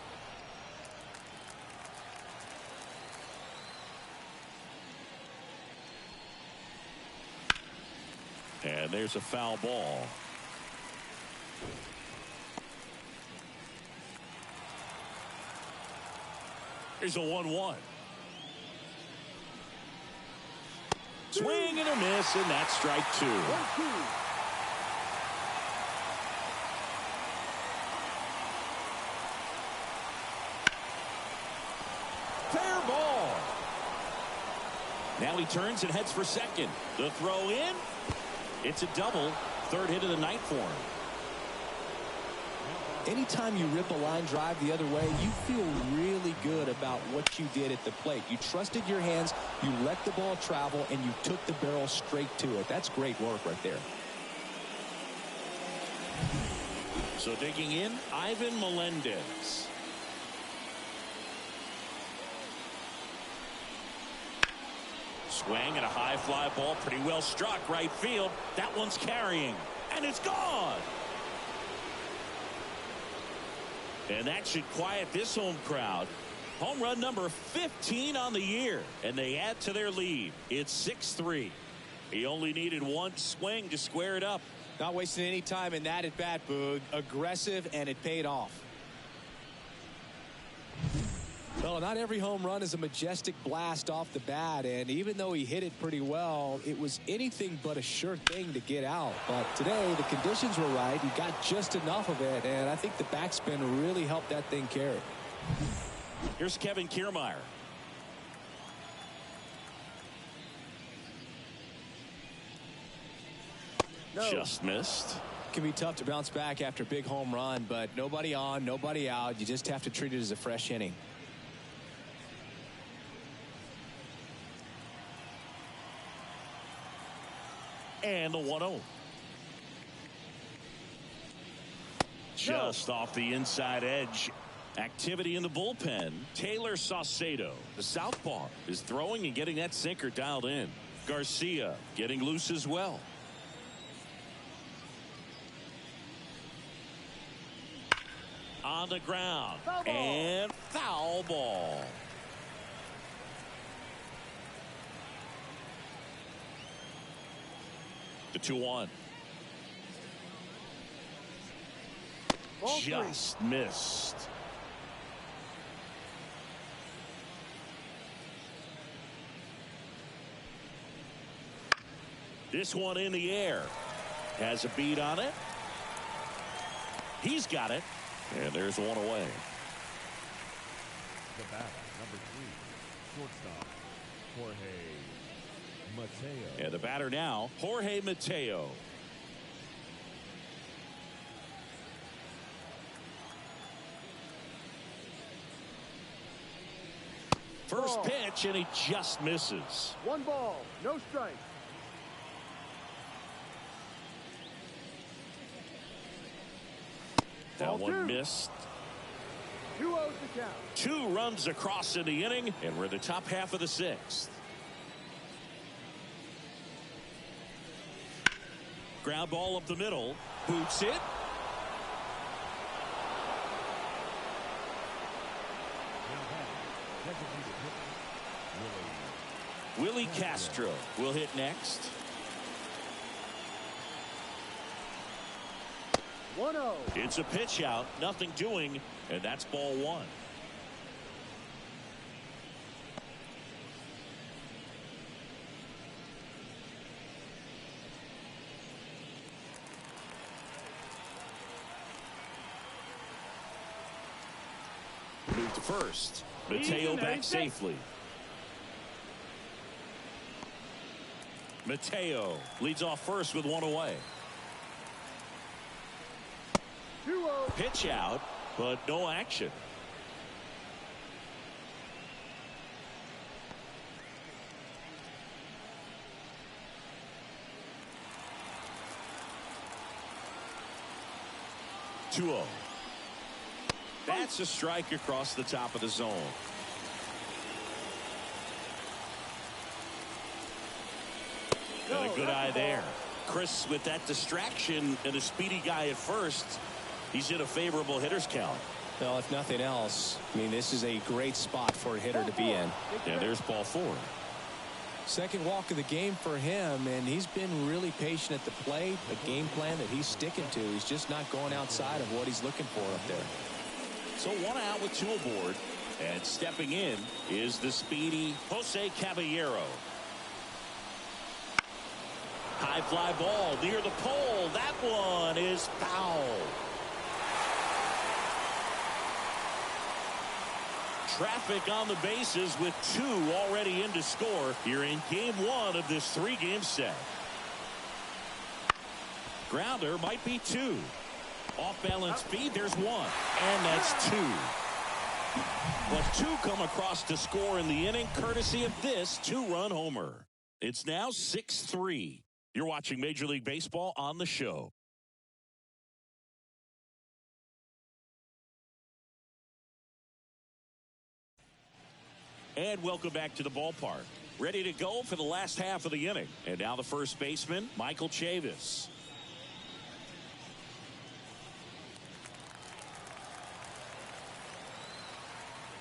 And there's a foul ball. Here's a 1-1. Swing and a miss, and that's strike 2. Fair ball. Now he turns and heads for second. The throw in. It's a double. 3rd hit of the night for him. Anytime you rip a line drive the other way, you feel really good about what you did at the plate. You trusted your hands, you let the ball travel, and you took the barrel straight to it. That's great work right there. So digging in, Ivan Melendez. Swing and a high fly ball, pretty well struck right field. That one's carrying, and it's gone. And that should quiet this home crowd. Home run number 15 on the year, and they add to their lead. It's 6-3. He only needed 1 swing to square it up. Not wasting any time in that at bat, Boog. Aggressive, and it paid off. Well, not every home run is a majestic blast off the bat, and even though he hit it pretty well, it was anything but a sure thing to get out. But today, the conditions were right. He got just enough of it, and I think the backspin really helped that thing carry. Here's Kevin Kiermaier. No. Just missed. It can be tough to bounce back after a big home run, but nobody on, nobody out. You just have to treat it as a fresh inning. And the 1-0. Just off the inside edge. Activity in the bullpen. Taylor Saucedo, the southpaw, is throwing and getting that sinker dialed in. Garcia getting loose as well. On the ground. Foul ball. And foul ball. The 2-1. Just missed. This one in the air. Has a beat on it. He's got it. And there's one away. The batter, number 3, shortstop, Jorge Mateo. And the batter now, Jorge Mateo. First pitch, and he just misses. 1 ball, no strike. That one missed. 2-0 to count. 2 runs across in the inning, and we're in the top half of the 6th. Ground ball up the middle. Boots it. Willie Castro will hit next. 1-0. It's a pitch out, nothing doing, and that's ball 1. Move to first. Mateo back safely. Mateo leads off first with 1 away. 2-0. Pitch out, but no action. Two-0. That's a strike across the top of the zone. And a good eye there. Chris, with that distraction and a speedy guy at first, he's in a favorable hitter's count. Well, if nothing else, I mean, this is a great spot for a hitter to be in. Yeah, there's ball 4. Second walk of the game for him, and he's been really patient at the plate. The game plan that he's sticking to, he's just not going outside of what he's looking for up there. So 1 out with 2 aboard, and stepping in is the speedy Jose Caballero. High fly ball near the pole. That one is foul. Traffic on the bases with 2 already in to score here in game 1 of this 3-game set. Grounder might be 2. Off balance speed, there's 1. And that's 2. But 2 come across to score in the inning courtesy of this 2-run homer. It's now 6-3. You're watching Major League Baseball on the show. And welcome back to the ballpark. Ready to go for the last half of the inning. And now the first baseman, Michael Chavis.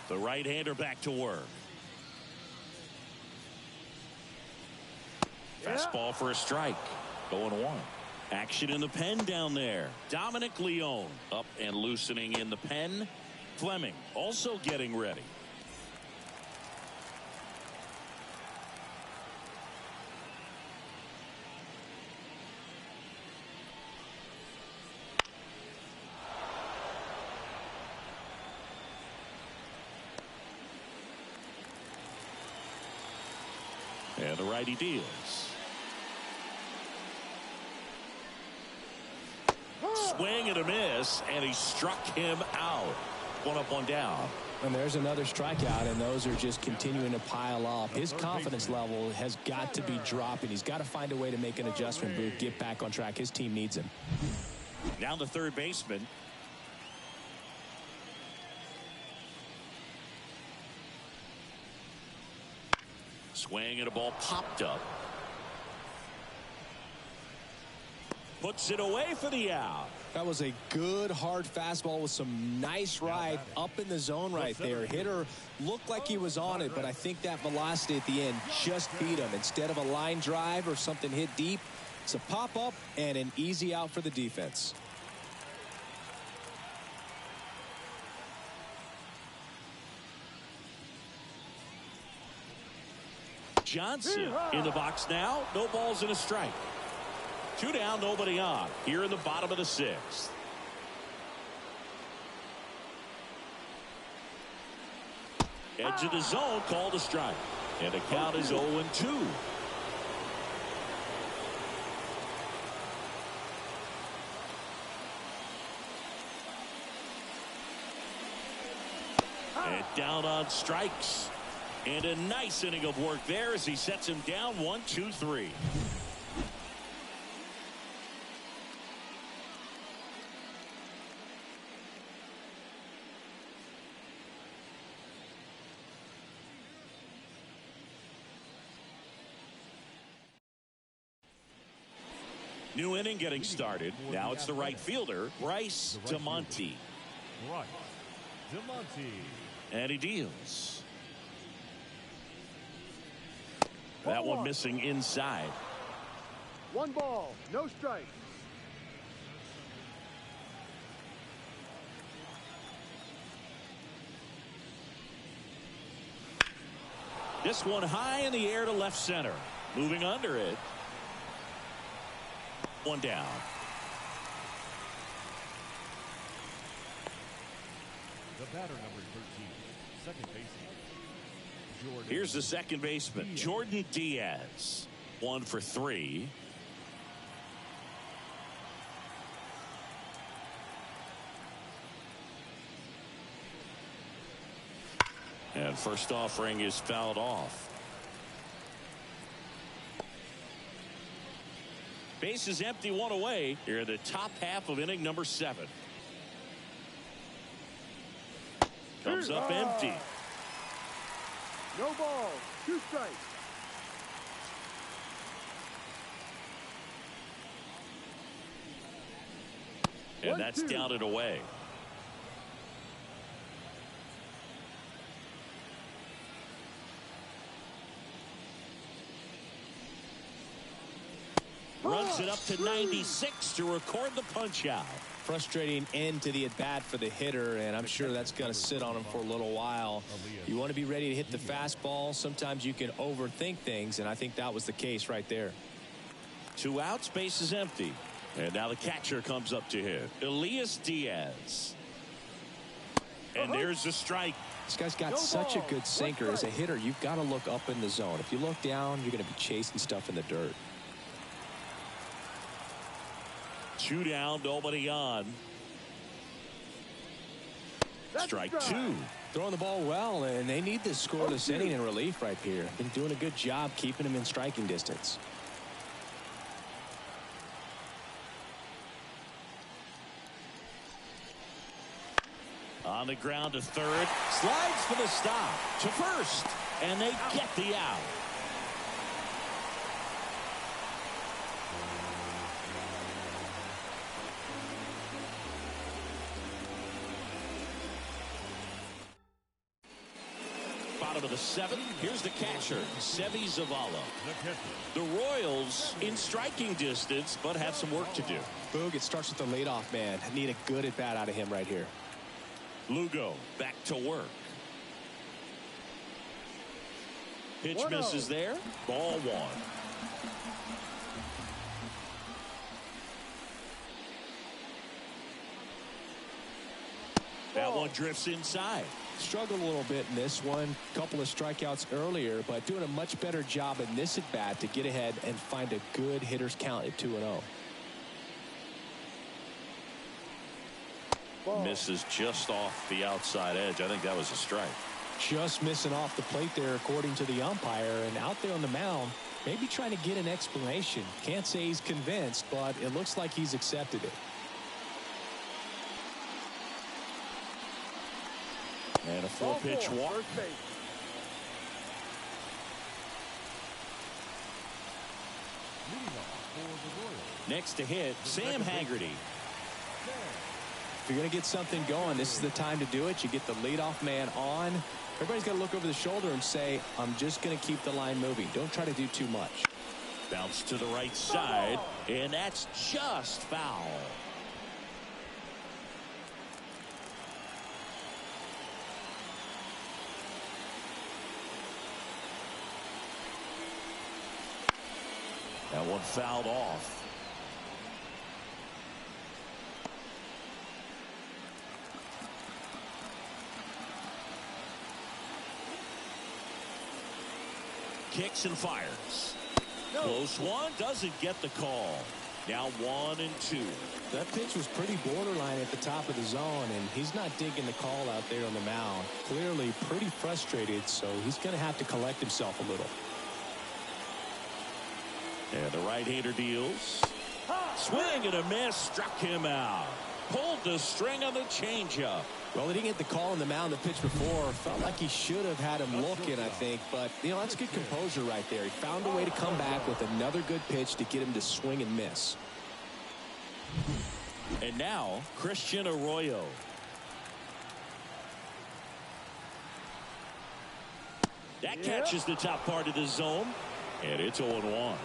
The right-hander back to work. Fastball for a strike. 0-1. Action in the pen down there. Dominic Leone up and loosening in the pen. Fleming also getting ready. And the righty deals. Swing and a miss, and he struck him out. 1 up, 1 down. And there's another strikeout, and those are just continuing to pile up. His confidence level has got to be dropping. He's got to find a way to make an adjustment move, get back on track. His team needs him. Now the third baseman. Swing and a ball popped up. Puts it away for the out. That was a good hard fastball with some nice ride up in the zone right there. Hitter looked like he was on it, but I think that velocity at the end just beat him. Instead of a line drive or something hit deep, it's a pop up and an easy out for the defense. Johnson in the box now. No balls and a strike. 2 down, nobody on. Here in the bottom of the 6th. Edge of the zone, called a strike. And the count is 0-2. And down on strikes. And a nice inning of work there as he sets him down 1-2-3. New inning getting started. Now it's the right fielder, Bryce DeMonte. Bryce DeMonte. And he deals. That one missing inside. 1 ball, no strike. This one high in the air to left center. Moving under it. 1 down. The batter, number 13, second baseman. Jordan. Here's the second baseman, Jordan Diaz. 1 for 3. And first offering is fouled off. Base is empty, 1 away. Here in the top half of inning number 7. Comes up empty. No balls, 2 strikes. And that's down and away. Runs it up to 96 to record the punch out. Frustrating end to the at bat for the hitter, and I'm sure that's going to sit on him for a little while. You want to be ready to hit the fastball. Sometimes you can overthink things, and I think that was the case right there. 2 outs, base is empty. And now the catcher comes up to hit, Elias Diaz. And there's the strike. This guy's got such a good sinker. As a hitter, you've got to look up in the zone. If you look down, you're going to be chasing stuff in the dirt. 2 down, nobody on. Strike 2. Throwing the ball well, and they need this scoreless inning in relief right here. Been doing a good job keeping him in striking distance. On the ground to third. Slides for the stop. To first. And they get the out. Bottom of the 7th. Here's the catcher, Sevi Zavala. The Royals in striking distance, but have some work to do. Boog, it starts with the leadoff man. Need a good at bat out of him right here. Lugo back to work. Pitch misses there. Ball 1. That one drifts inside. Struggled a little bit in this one. Couple of strikeouts earlier, but doing a much better job in this at bat to get ahead and find a good hitter's count at 2-0. Misses just off the outside edge. I think that was a strike. Just missing off the plate there, according to the umpire, and out there on the mound, maybe trying to get an explanation. Can't say he's convinced, but it looks like he's accepted it. And a 4-pitch walk. Next to hit, Sam Haggerty. If you're going to get something going, this is the time to do it. You get the leadoff man on. Everybody's got to look over the shoulder and say, I'm just going to keep the line moving. Don't try to do too much. Bounce to the right side, and that's just foul. That one fouled off. Kicks and fires. Close one, doesn't get the call. Now 1-2. That pitch was pretty borderline at the top of the zone, and he's not digging the call out there on the mound. Clearly pretty frustrated, so he's going to have to collect himself a little. And the right-hander deals. Swing and a miss, struck him out. Pulled the string on the changeup. Well, he didn't get the call on the mound the pitch before. Felt like he should have had him looking, I think. But, you know, that's good composure right there. He found a way to come back with another good pitch to get him to swing and miss. And now, Christian Arroyo. That catches the top part of the zone. And it's 0-1.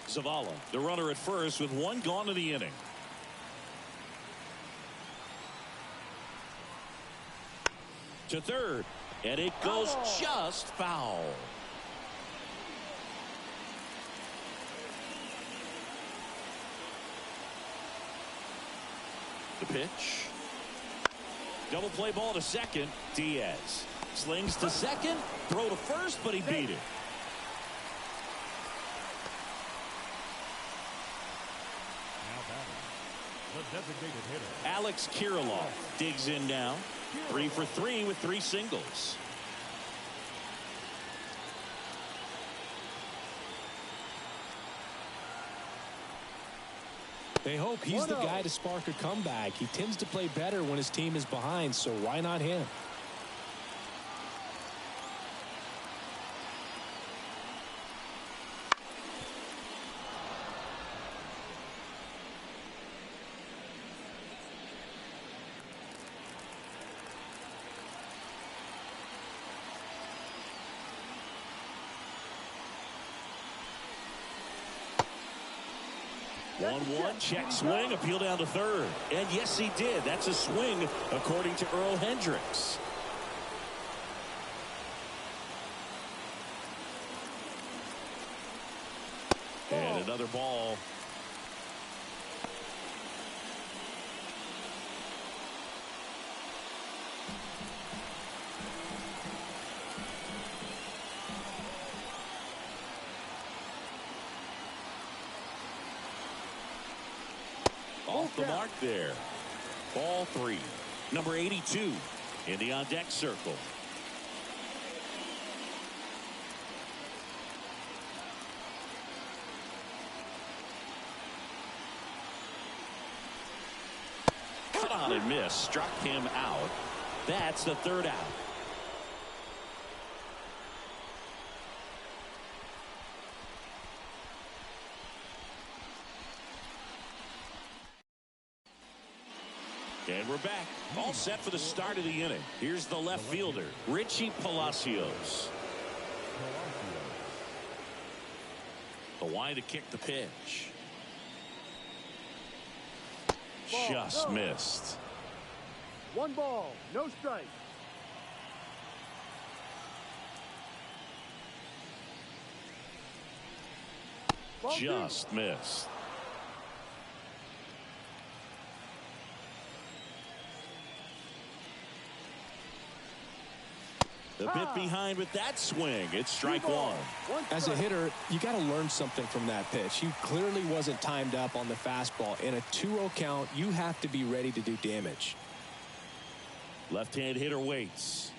Zavala, the runner at first with one gone in the inning. To third, and it goes just foul. The pitch. Double play ball to second. Diaz slings to second, throw to first, but he beat it. Designated hitter Alex Kirilloff digs in now. 3 for 3 with 3 singles. They hope he's the guy to spark a comeback. He tends to play better when his team is behind, so why not him? One check swing, appeal down to third. And yes, he did. That's a swing, according to Earl Hendricks. And another ball. Off the mark there. Ball 3. Number 82 in the on-deck circle. Cut on and miss. Struck him out. That's the third out. And we're back. All set for the start of the inning. Here's the left fielder, Richie Palacios. The wind to kick the pitch. Just missed. 1 ball, no strike. Just missed. A bit behind with that swing. It's strike 1. As a hitter, you got to learn something from that pitch. He clearly wasn't timed up on the fastball. In a 2-0 count, you have to be ready to do damage. Left-hand hitter waits.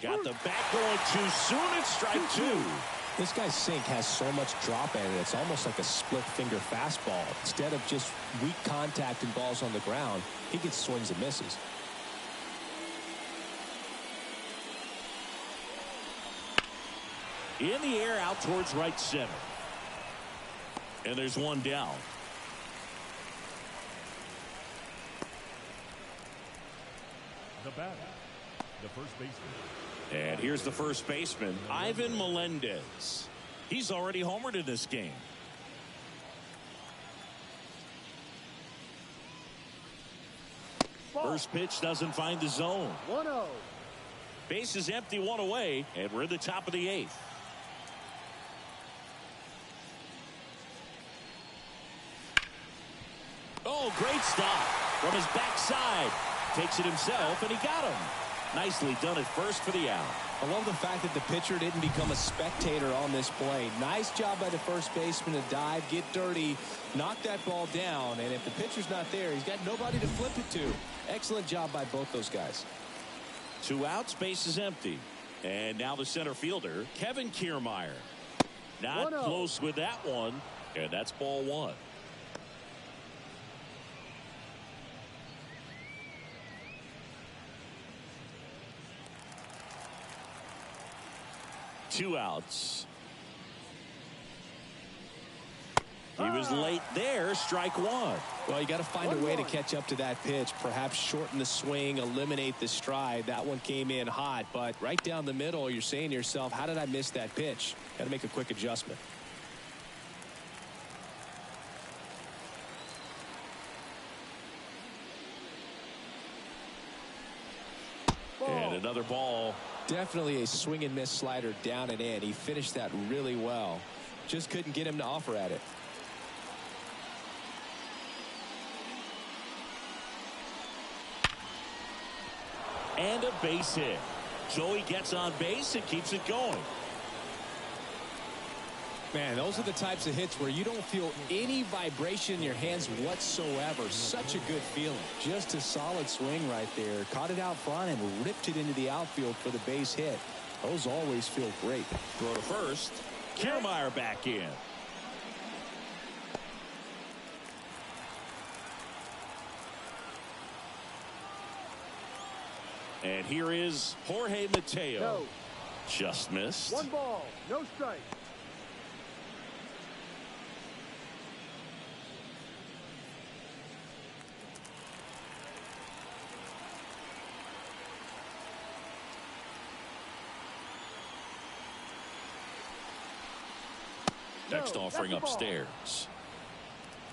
Got the bat going too soon. It's strike 2. This guy's sink has so much drop in it. It's almost like a split-finger fastball. Instead of just weak contact and balls on the ground, he gets swings and misses. In the air out towards right center. And there's one down. The batter, the first baseman. And here's the first baseman, Ivan Melendez. He's already homered in this game. Ball. First pitch doesn't find the zone. 1-0. Base is empty, one away, and we're in the top of the 8th. Oh, great stop from his backside. Takes it himself, and he got him. Nicely done at first for the out. I love the fact that the pitcher didn't become a spectator on this play. Nice job by the first baseman to dive, get dirty, knock that ball down, and if the pitcher's not there, he's got nobody to flip it to. Excellent job by both those guys. 2 outs, base is empty. And now the center fielder, Kevin Kiermaier. Not 1-0. close with that one, and that's ball 1. Two outs. He was late there. Strike 1. Well, you got to find a way to catch up to that pitch. Perhaps shorten the swing, eliminate the stride. That one came in hot, but right down the middle, you're saying to yourself, how did I miss that pitch? Got to make a quick adjustment. And another ball. Definitely a swing and miss slider down and in. He finished that really well. Just couldn't get him to offer at it. And a base hit. So he gets on base and keeps it going. Man, those are the types of hits where you don't feel any vibration in your hands whatsoever. Such a good feeling. Just a solid swing right there. Caught it out front and ripped it into the outfield for the base hit. Those always feel great. Throw to first. Kiermaier back in. And here is Jorge Mateo. No. Just missed. 1 ball, no strike. Next offering that's a ball. upstairs.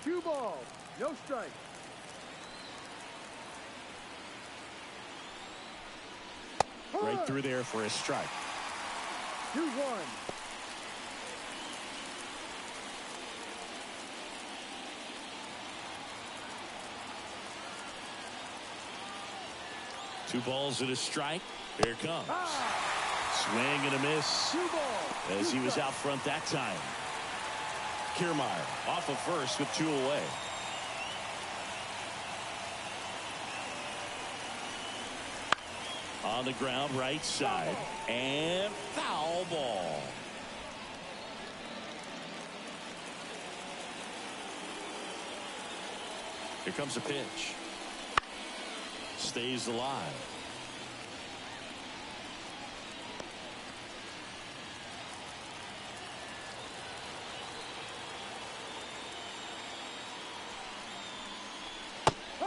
2 balls, no strike. Right through there for a strike. 2-1. Two balls and a strike. Here it comes. Swing and a miss 2 balls. as he was out front that time. Kiermaier off of first with 2 away. On the ground, right side, and foul ball. Here comes a pitch. Stays alive.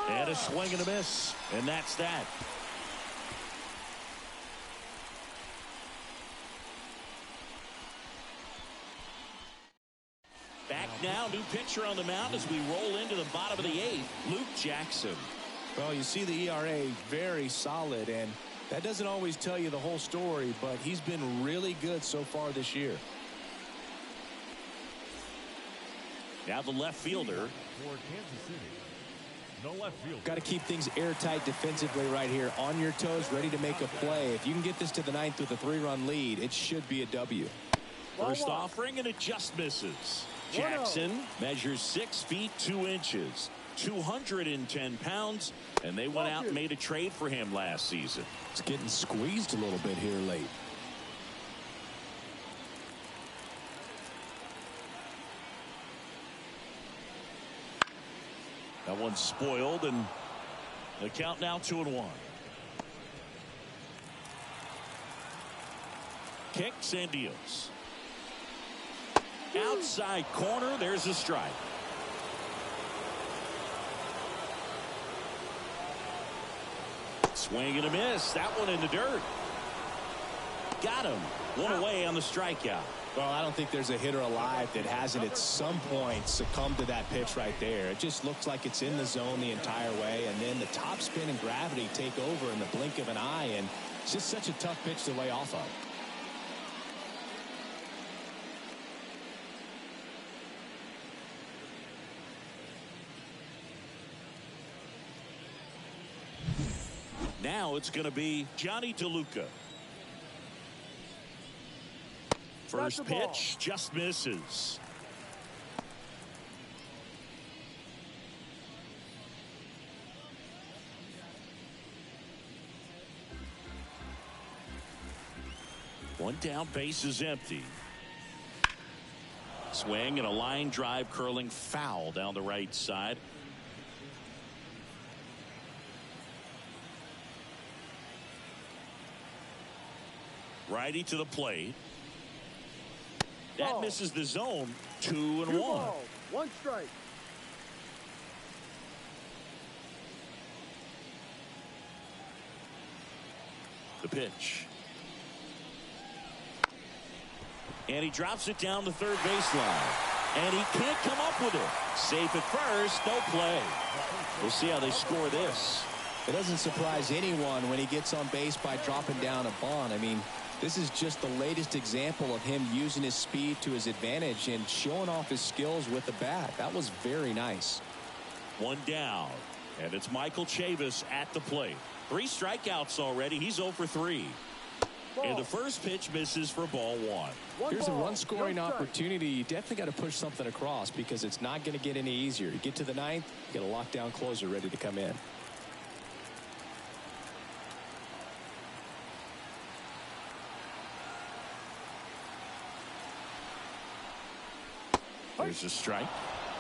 And a swing and a miss, and that's that. Back now, new pitcher on the mound as we roll into the bottom of the 8th, Luke Jackson. Well, you see the ERA very solid, and that doesn't always tell you the whole story, but he's been really good so far this year. Now the left fielder. For Kansas City, the left fielder. Got to keep things airtight defensively right here. On your toes, ready to make a play. If you can get this to the 9th with a 3-run lead, it should be a W. First offering, and it just misses. Jackson measures 6 feet 2 inches, 210 pounds, and they went out and made a trade for him last season. It's getting squeezed a little bit here late. That one's spoiled, and the count now 2-1. Kicks and deals. Outside corner, there's a strike. Swing and a miss. That one in the dirt. got him. One away on the strikeout. Well, I don't think there's a hitter alive that hasn't at some point succumbed to that pitch right there. It just looks like it's in the zone the entire way, and then the top spin and gravity take over in the blink of an eye, and it's just such a tough pitch to lay off of. Now it's going to be Johnny DeLuca. First pitch just misses. One down, base is empty. Swing and a line drive curling foul down the right side. Righty to the plate. That misses the zone. 2-1. One strike. The pitch. And he drops it down the third baseline. And he can't come up with it. Safe at first. No play. We'll see how they score this. It doesn't surprise anyone when he gets on base by dropping down a bunt. I mean, this is just the latest example of him using his speed to his advantage and showing off his skills with the bat. That was very nice. One down, and it's Michael Chavis at the plate. 3 strikeouts already. He's 0 for 3. And the first pitch misses for ball 1. Here's a run-scoring opportunity. You definitely got to push something across because it's not going to get any easier. You get to the 9th, you got a lockdown closer ready to come in. There's a strike.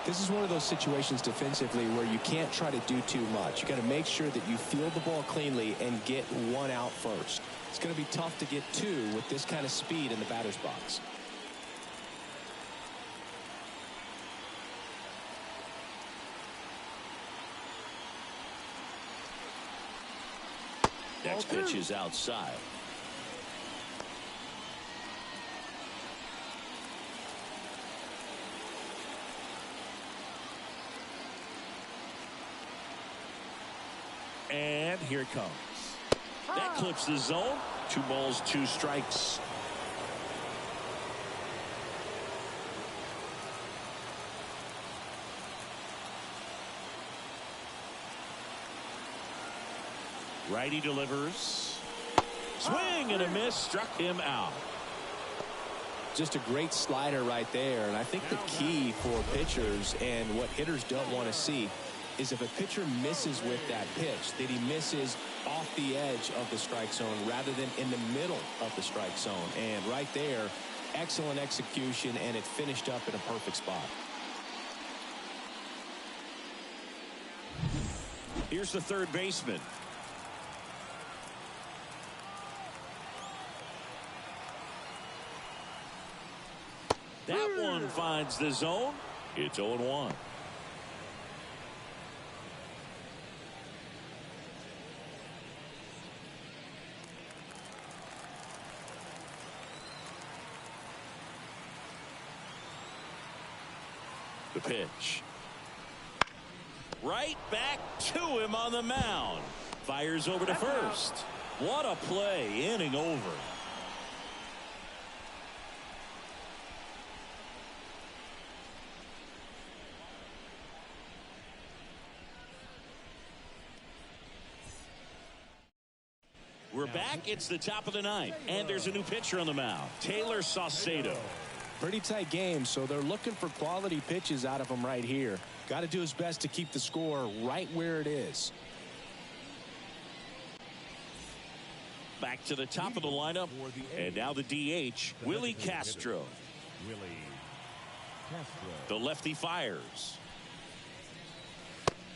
This is one of those situations defensively where you can't try to do too much. You got to make sure that you field the ball cleanly and get 1 out first. It's going to be tough to get 2 with this kind of speed in the batter's box. Next pitch is outside. And here it comes. That clips the zone. 2 balls, 2 strikes. Righty delivers. Swing and a miss. Struck him out. Just a great slider right there. And I think the key for pitchers and what hitters don't want to see is if a pitcher misses with that pitch, that he misses off the edge of the strike zone rather than in the middle of the strike zone. And right there, excellent execution, and it finished up in a perfect spot. Here's the third baseman. That one finds the zone. It's 0-1. The pitch. Right back to him on the mound. Fires over to first. What a play. Inning over. We're back. It's the top of the 9th, and there's a new pitcher on the mound, Taylor Saucedo. Pretty tight game, so they're looking for quality pitches out of him right here. Got to do his best to keep the score right where it is. Back to the top of the lineup, and now the DH, Willie Castro. The lefty fires.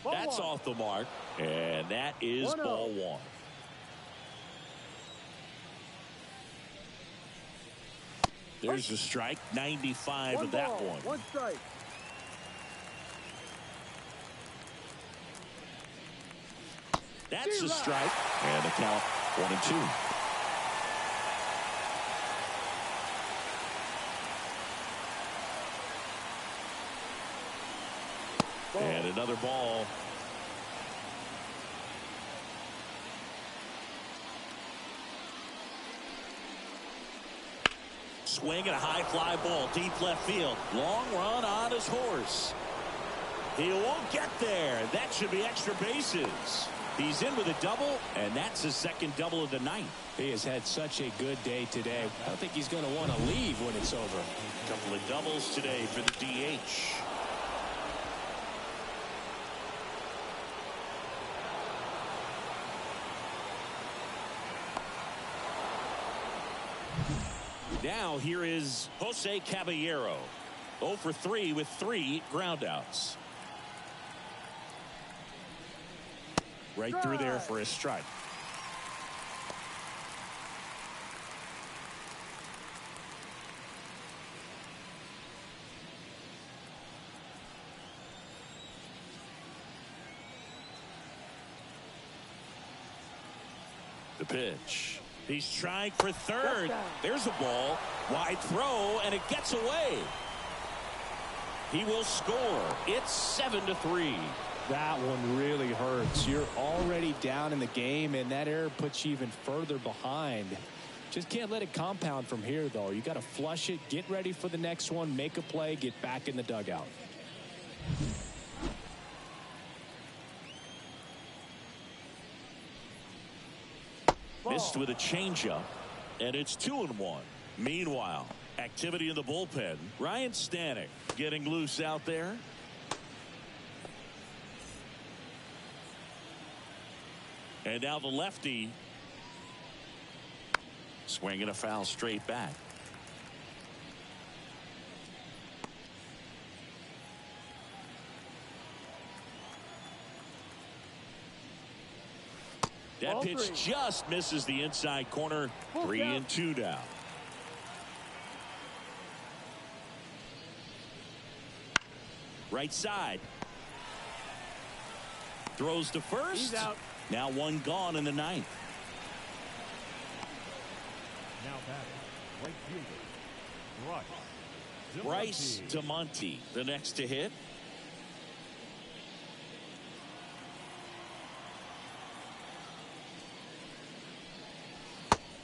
That's off the mark, and that is ball 1. There's a strike. 95 of that one. 1 strike. That's a strike. And the count 1-2. Another ball. Swing and a high fly ball deep left field. Long run on his horse. He won't get there. That should be extra bases. He's in with a double, and that's his second double of the night. He has had such a good day today. I don't think he's going to want to leave when it's over. A couple of doubles today for the DH. Now here is Jose Caballero. 0 for 3 with 3 groundouts. Right through there for a strike. The pitch. He's trying for third. There's a ball. Wide throw, and it gets away. He will score. It's 7-3. That one really hurts. You're already down in the game, and that error puts you even further behind. Just can't let it compound from here, though. You got to flush it, get ready for the next one, make a play, get back in the dugout. Missed with a changeup, and it's 2-1. Meanwhile, activity in the bullpen. Ryan Stanek getting loose out there. And now the lefty swinging a foul straight back. That pitch just misses the inside corner. 3-2 now. Right side. Throws to first. He's out. Now one gone in the ninth. Now batting, right fielder, Bryce DeMonte, the next to hit.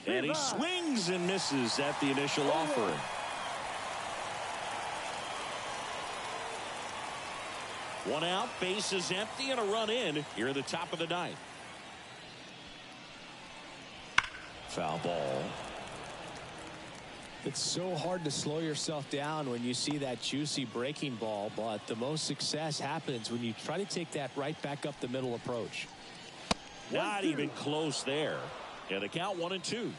And he swings and misses at the initial offering. One out, base is empty, and a run in here at the top of the ninth. Foul ball. It's so hard to slow yourself down when you see that juicy breaking ball, but the most success happens when you try to take that right back up the middle approach. Not even close there. And the count 1-2.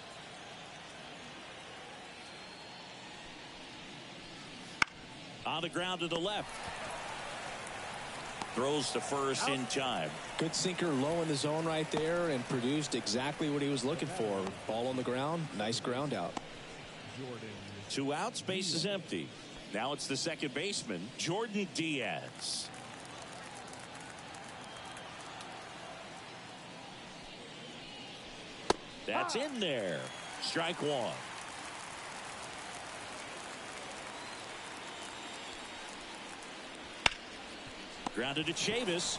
On the ground to the left. Throws to first in time. Good sinker low in the zone right there and produced exactly what he was looking for. Ball on the ground. Nice ground out. 2 outs, base is empty. Now it's the second baseman, Jordan Diaz. That's in there. Strike one. Grounded to Chavis.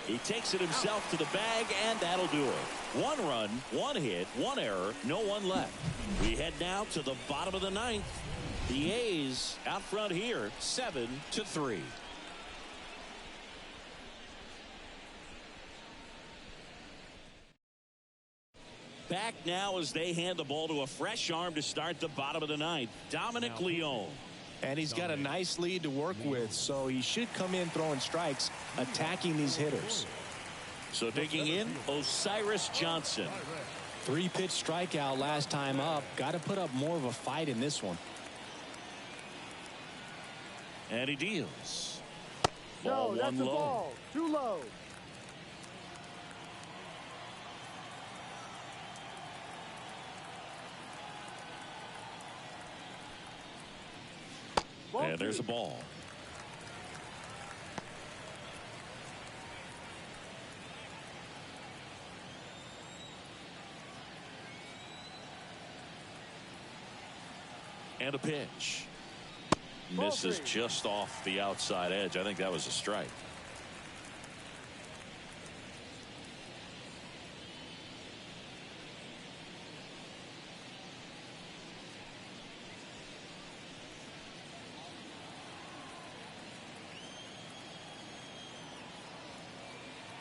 He takes it himself to the bag, and that'll do it. 1 run, 1 hit, 1 error, no one left. We head now to the bottom of the ninth. The A's out front here, 7-3. Back now as they hand the ball to a fresh arm to start the bottom of the ninth. Dominic Leone. And he's got a nice lead to work with, so he should come in throwing strikes, attacking these hitters. So digging in, Osiris Johnson. 3-pitch strikeout last time up. Got to put up more of a fight in this one. And he deals. No, that's a ball. Too low. And there's a ball. And a pitch. misses just off the outside edge. I think that was a strike.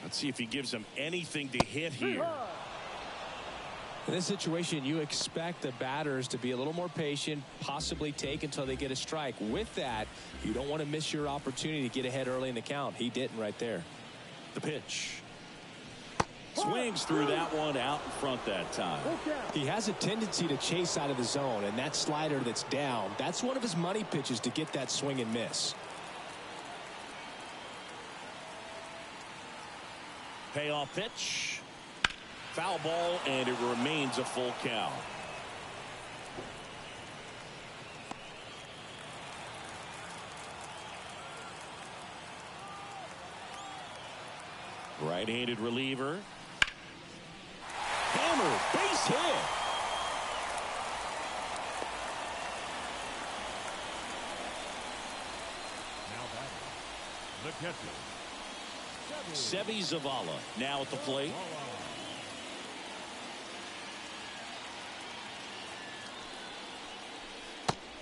Let's see if he gives him anything to hit here. In this situation, you expect the batters to be a little more patient, possibly take until they get a strike. With that, you don't want to miss your opportunity to get ahead early in the count. He didn't right there. The pitch. Swings through that one out in front that time. He has a tendency to chase out of the zone, and that slider that's down, that's one of his money pitches to get that swing and miss. Payoff pitch. Foul ball, and it remains a full count. Right-handed reliever. Hammer, base hit. Now batting, the catcher, Seby Zavala now at the plate.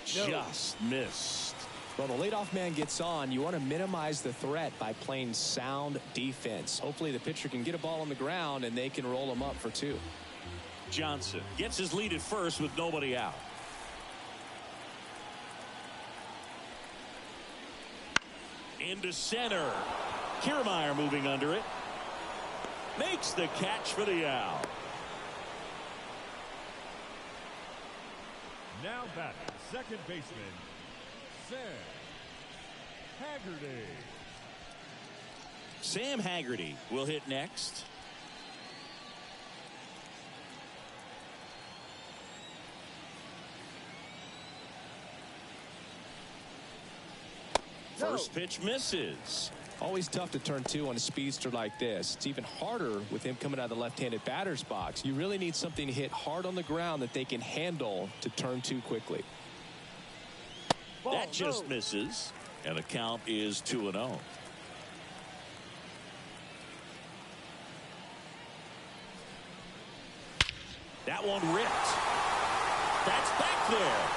Just missed. Well, the leadoff man gets on. You want to minimize the threat by playing sound defense. Hopefully the pitcher can get a ball on the ground and they can roll him up for two. Johnson gets his lead at first with nobody out. Into center. Kiermaier moving under it. Makes the catch for the out. now batting, second baseman, Sam Haggerty. Sam Haggerty will hit next. First pitch misses. Always tough to turn two on a speedster like this. It's even harder with him coming out of the left-handed batter's box. You really need something to hit hard on the ground that they can handle to turn two quickly. That just misses, and the count is 2-0. That one ripped. That's back there.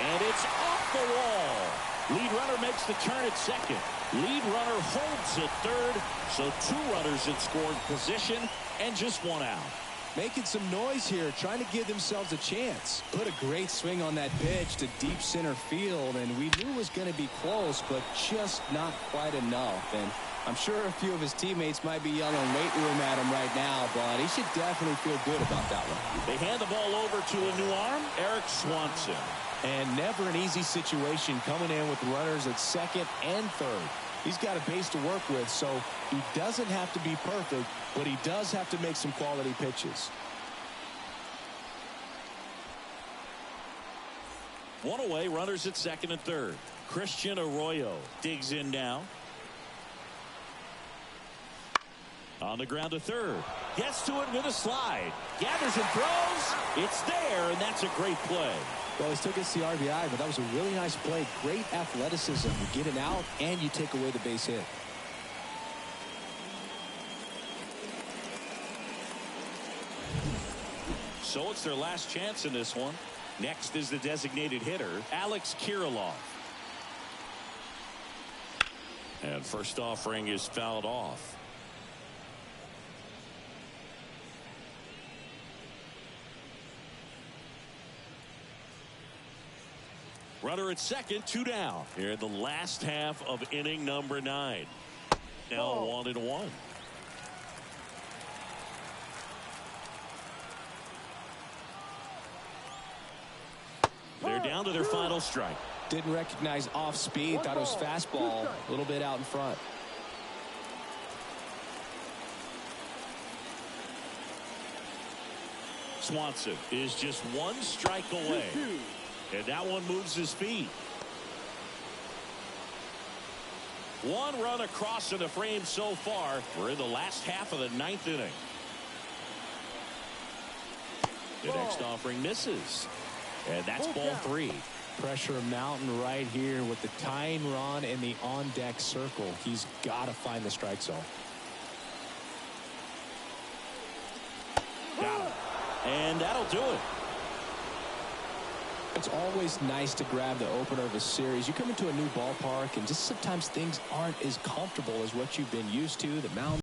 And it's off the wall. Lead runner makes the turn at second. Lead runner holds at third. So 2 runners in scoring position and just 1 out. Making some noise here, trying to give themselves a chance. Put a great swing on that pitch to deep center field, and we knew it was going to be close, but just not quite enough. And I'm sure a few of his teammates might be yelling weight room at him right now, but he should definitely feel good about that one. They hand the ball over to a new arm, Eric Swanson. And never an easy situation coming in with runners at second and third. He's got a base to work with, so he doesn't have to be perfect, but he does have to make some quality pitches. 1 away, runners at second and third. Christian Arroyo digs in now. On the ground to third. Gets to it with a slide. Gathers and throws. It's there, and that's a great play. Well, he still gets the RBI, but that was a really nice play. Great athleticism. You get it out, and you take away the base hit. So it's their last chance in this one. Next is the designated hitter, Alex Kirilloff. And first offering is fouled off. Runner at second, 2 down. Here in the last half of inning number 9. Now 1-1. They're down to their final strike. Didn't recognize off speed. Thought it was fastball. A little bit out in front. Swanson is just 1 strike away. And that one moves his feet. 1 run across in the frame so far. We're in the last half of the 9th inning. The next offering misses. And that's ball 3. pressure mountain right here with the tying run in the on-deck circle. He's got to find the strike zone. Got him. And that'll do it. It's always nice to grab the opener of a series. You come into a new ballpark and just sometimes things aren't as comfortable as what you've been used to. The mound